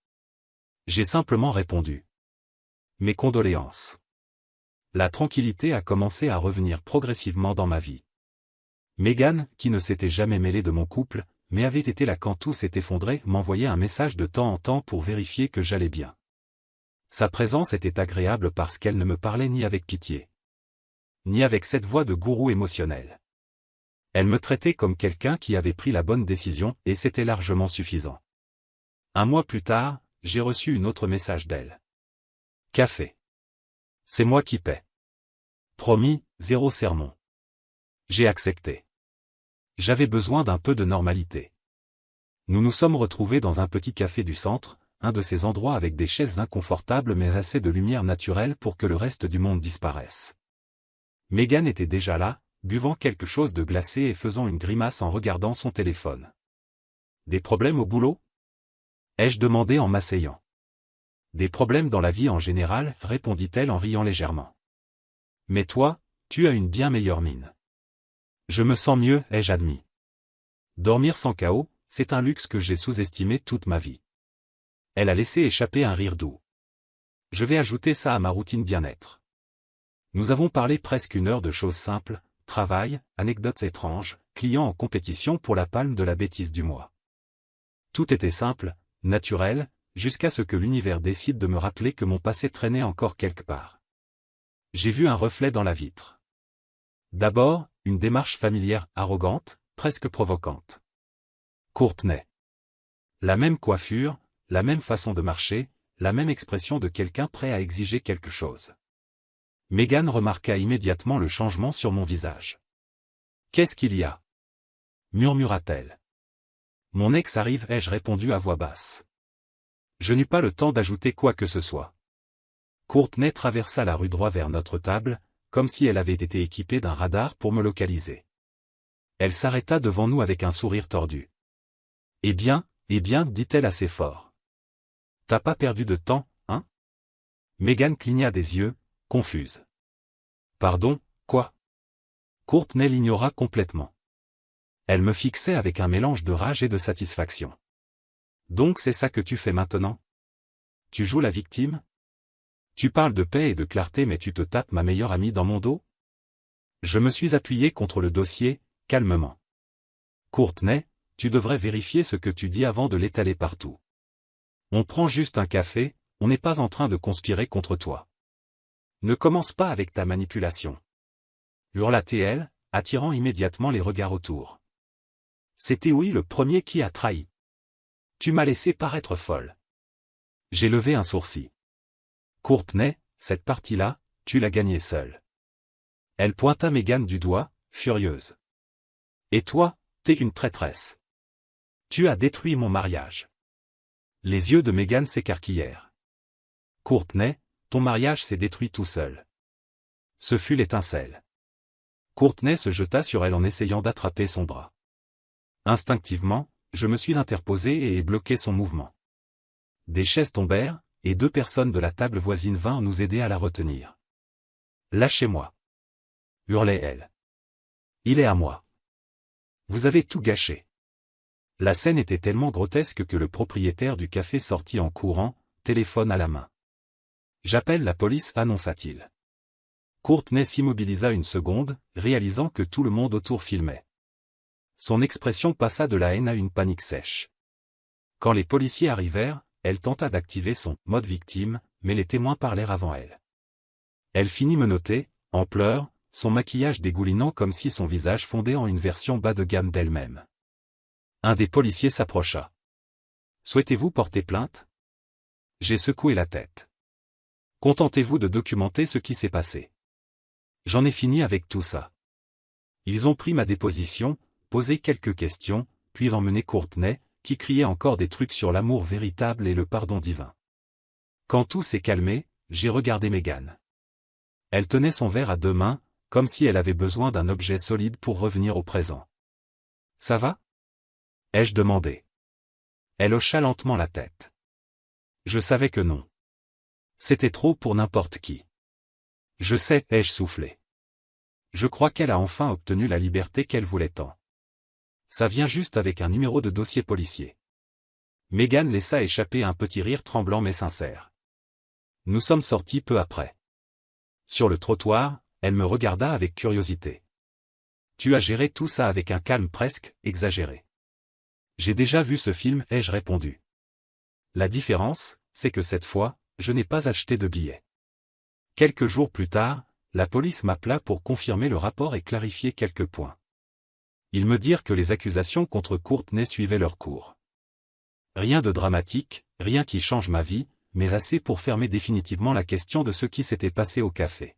J'ai simplement répondu. Mes condoléances. La tranquillité a commencé à revenir progressivement dans ma vie. Megan, qui ne s'était jamais mêlée de mon couple, mais avait été là quand tout s'est effondré, m'envoyait un message de temps en temps pour vérifier que j'allais bien. Sa présence était agréable parce qu'elle ne me parlait ni avec pitié, ni avec cette voix de gourou émotionnel. Elle me traitait comme quelqu'un qui avait pris la bonne décision, et c'était largement suffisant. Un mois plus tard, j'ai reçu un autre message d'elle. Café. C'est moi qui paie. Promis, 0 sermon. J'ai accepté. J'avais besoin d'un peu de normalité. Nous nous sommes retrouvés dans un petit café du centre, un de ces endroits avec des chaises inconfortables mais assez de lumière naturelle pour que le reste du monde disparaisse. Megan était déjà là, buvant quelque chose de glacé et faisant une grimace en regardant son téléphone. Des problèmes au boulot? Ai-je demandé en m'asseyant. Des problèmes dans la vie en général, répondit-elle en riant légèrement. Mais toi, tu as une bien meilleure mine. Je me sens mieux, ai-je admis. Dormir sans chaos, c'est un luxe que j'ai sous-estimé toute ma vie. Elle a laissé échapper un rire doux. Je vais ajouter ça à ma routine bien-être. Nous avons parlé presque 1 heure de choses simples, travail, anecdotes étranges, clients en compétition pour la palme de la bêtise du mois. Tout était simple, naturel, jusqu'à ce que l'univers décide de me rappeler que mon passé traînait encore quelque part. J'ai vu un reflet dans la vitre. D'abord, une démarche familière arrogante, presque provocante. Courtney. La même coiffure, la même façon de marcher, la même expression de quelqu'un prêt à exiger quelque chose. Megan remarqua immédiatement le changement sur mon visage. « Qu'est-ce qu'il y a » murmura-t-elle. « Mon ex arrive, ai-je répondu à voix basse. Je n'eus pas le temps d'ajouter quoi que ce soit. Courtney traversa la rue droit vers notre table, comme si elle avait été équipée d'un radar pour me localiser. Elle s'arrêta devant nous avec un sourire tordu. « Eh bien, dit-elle assez fort. T'as pas perdu de temps, hein ?» Megan cligna des yeux, confuse. « Pardon, quoi ?» Courtney l'ignora complètement. Elle me fixait avec un mélange de rage et de satisfaction. « Donc c'est ça que tu fais maintenant? Tu joues la victime? Tu parles de paix et de clarté mais tu te tapes ma meilleure amie dans mon dos ?» Je me suis appuyé contre le dossier, calmement. « Courtney, tu devrais vérifier ce que tu dis avant de l'étaler partout. On prend juste un café, on n'est pas en train de conspirer contre toi. Ne commence pas avec ta manipulation. » hurla-t-elle, attirant immédiatement les regards autour. C'était oui le premier qui a trahi. Tu m'as laissé paraître folle. J'ai levé un sourcil. Courtney, cette partie-là, tu l'as gagnée seule. Elle pointa Megan du doigt, furieuse. Et toi, t'es une traîtresse. Tu as détruit mon mariage. Les yeux de Megan s'écarquillèrent. Courtney, ton mariage s'est détruit tout seul. Ce fut l'étincelle. Courtney se jeta sur elle en essayant d'attraper son bras. Instinctivement, je me suis interposé et ai bloqué son mouvement. Des chaises tombèrent, et 2 personnes de la table voisine vinrent nous aider à la retenir. « Lâchez-moi » hurlait-elle. « Il est à moi. Vous avez tout gâché. » La scène était tellement grotesque que le propriétaire du café sortit en courant, téléphone à la main. « J'appelle la police » annonça-t-il. Courtney s'immobilisa une seconde, réalisant que tout le monde autour filmait. Son expression passa de la haine à une panique sèche. Quand les policiers arrivèrent, elle tenta d'activer son « mode victime », mais les témoins parlèrent avant elle. Elle finit menottée, en pleurs, son maquillage dégoulinant comme si son visage fondait en une version bas de gamme d'elle-même. Un des policiers s'approcha. « Souhaitez-vous porter plainte ?» J'ai secoué la tête. « Contentez-vous de documenter ce qui s'est passé. J'en ai fini avec tout ça. » Ils ont pris ma déposition, posé quelques questions, puis emmené Courtney, qui criait encore des trucs sur l'amour véritable et le pardon divin. Quand tout s'est calmé, j'ai regardé Megan. Elle tenait son verre à 2 mains, comme si elle avait besoin d'un objet solide pour revenir au présent. « Ça va ?» ai-je demandé. Elle hocha lentement la tête. Je savais que non. C'était trop pour n'importe qui. Je sais, ai-je soufflé. Je crois qu'elle a enfin obtenu la liberté qu'elle voulait tant. Ça vient juste avec un numéro de dossier policier. Megan laissa échapper un petit rire tremblant mais sincère. Nous sommes sortis peu après. Sur le trottoir, elle me regarda avec curiosité. Tu as géré tout ça avec un calme presque exagéré. J'ai déjà vu ce film, ai-je répondu. La différence, c'est que cette fois, je n'ai pas acheté de billets. Quelques jours plus tard, la police m'appela pour confirmer le rapport et clarifier quelques points. Ils me dirent que les accusations contre Courtney suivaient leur cours. Rien de dramatique, rien qui change ma vie, mais assez pour fermer définitivement la question de ce qui s'était passé au café.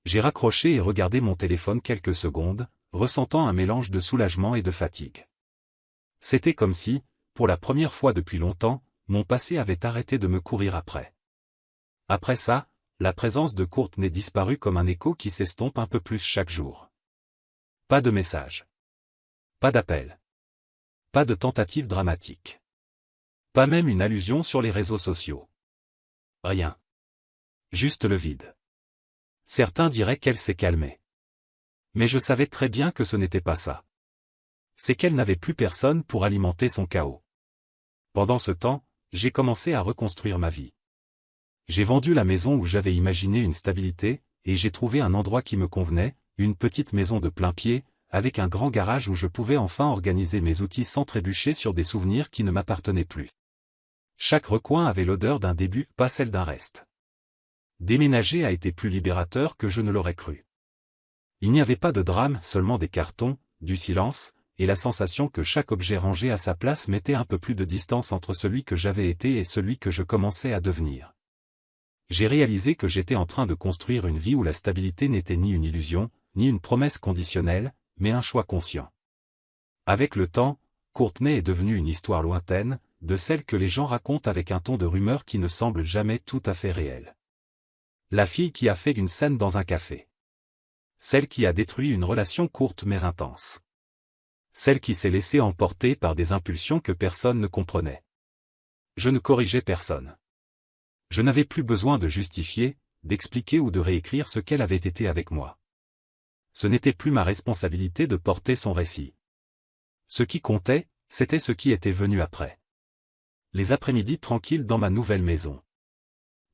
J'ai raccroché et regardé mon téléphone quelques secondes, ressentant un mélange de soulagement et de fatigue. C'était comme si, pour la première fois depuis longtemps, mon passé avait arrêté de me courir après. Après ça, la présence de Courtney disparut comme un écho qui s'estompe un peu plus chaque jour. Pas de message. Pas d'appel. Pas de tentative dramatique. Pas même une allusion sur les réseaux sociaux. Rien. Juste le vide. Certains diraient qu'elle s'est calmée. Mais je savais très bien que ce n'était pas ça. C'est qu'elle n'avait plus personne pour alimenter son chaos. Pendant ce temps, j'ai commencé à reconstruire ma vie. J'ai vendu la maison où j'avais imaginé une stabilité, et j'ai trouvé un endroit qui me convenait, une petite maison de plein pied, avec un grand garage où je pouvais enfin organiser mes outils sans trébucher sur des souvenirs qui ne m'appartenaient plus. Chaque recoin avait l'odeur d'un début, pas celle d'un reste. Déménager a été plus libérateur que je ne l'aurais cru. Il n'y avait pas de drame, seulement des cartons, du silence, et la sensation que chaque objet rangé à sa place mettait un peu plus de distance entre celui que j'avais été et celui que je commençais à devenir. J'ai réalisé que j'étais en train de construire une vie où la stabilité n'était ni une illusion, ni une promesse conditionnelle, mais un choix conscient. Avec le temps, Courtney est devenue une histoire lointaine, de celle que les gens racontent avec un ton de rumeur qui ne semble jamais tout à fait réel. La fille qui a fait une scène dans un café. Celle qui a détruit une relation courte mais intense. Celle qui s'est laissée emporter par des impulsions que personne ne comprenait. Je ne corrigeais personne. Je n'avais plus besoin de justifier, d'expliquer ou de réécrire ce qu'elle avait été avec moi. Ce n'était plus ma responsabilité de porter son récit. Ce qui comptait, c'était ce qui était venu après. Les après-midi tranquilles dans ma nouvelle maison.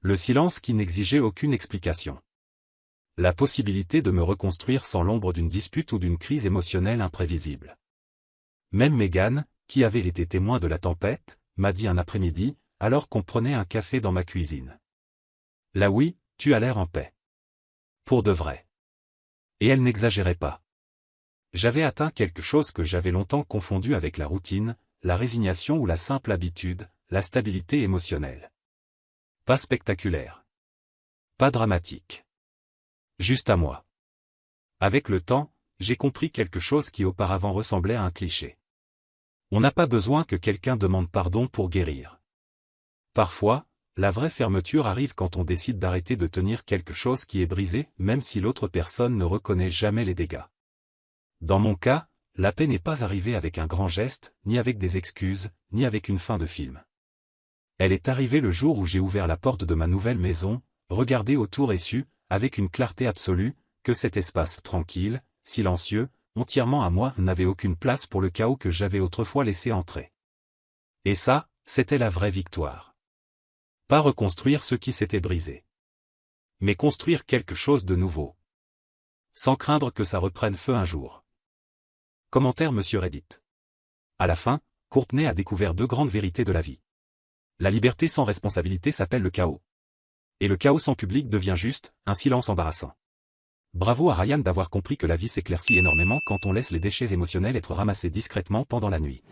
Le silence qui n'exigeait aucune explication. La possibilité de me reconstruire sans l'ombre d'une dispute ou d'une crise émotionnelle imprévisible. Même Megan, qui avait été témoin de la tempête, m'a dit un après-midi, alors qu'on prenait un café dans ma cuisine. Là oui, tu as l'air en paix. Pour de vrai. Et elle n'exagérait pas. J'avais atteint quelque chose que j'avais longtemps confondu avec la routine, la résignation ou la simple habitude, la stabilité émotionnelle. Pas spectaculaire. Pas dramatique. Juste à moi. Avec le temps, j'ai compris quelque chose qui auparavant ressemblait à un cliché. On n'a pas besoin que quelqu'un demande pardon pour guérir. Parfois, la vraie fermeture arrive quand on décide d'arrêter de tenir quelque chose qui est brisé, même si l'autre personne ne reconnaît jamais les dégâts. Dans mon cas, la paix n'est pas arrivée avec un grand geste, ni avec des excuses, ni avec une fin de film. Elle est arrivée le jour où j'ai ouvert la porte de ma nouvelle maison, regardé autour et su, avec une clarté absolue, que cet espace tranquille, silencieux, entièrement à moi n'avait aucune place pour le chaos que j'avais autrefois laissé entrer. Et ça, c'était la vraie victoire. Pas reconstruire ce qui s'était brisé. Mais construire quelque chose de nouveau. Sans craindre que ça reprenne feu un jour. Commentaire Monsieur Reddit. À la fin, Courtney a découvert deux grandes vérités de la vie. La liberté sans responsabilité s'appelle le chaos. Et le chaos sans public devient juste un silence embarrassant. Bravo à Ryan d'avoir compris que la vie s'éclaircit énormément quand on laisse les déchets émotionnels être ramassés discrètement pendant la nuit.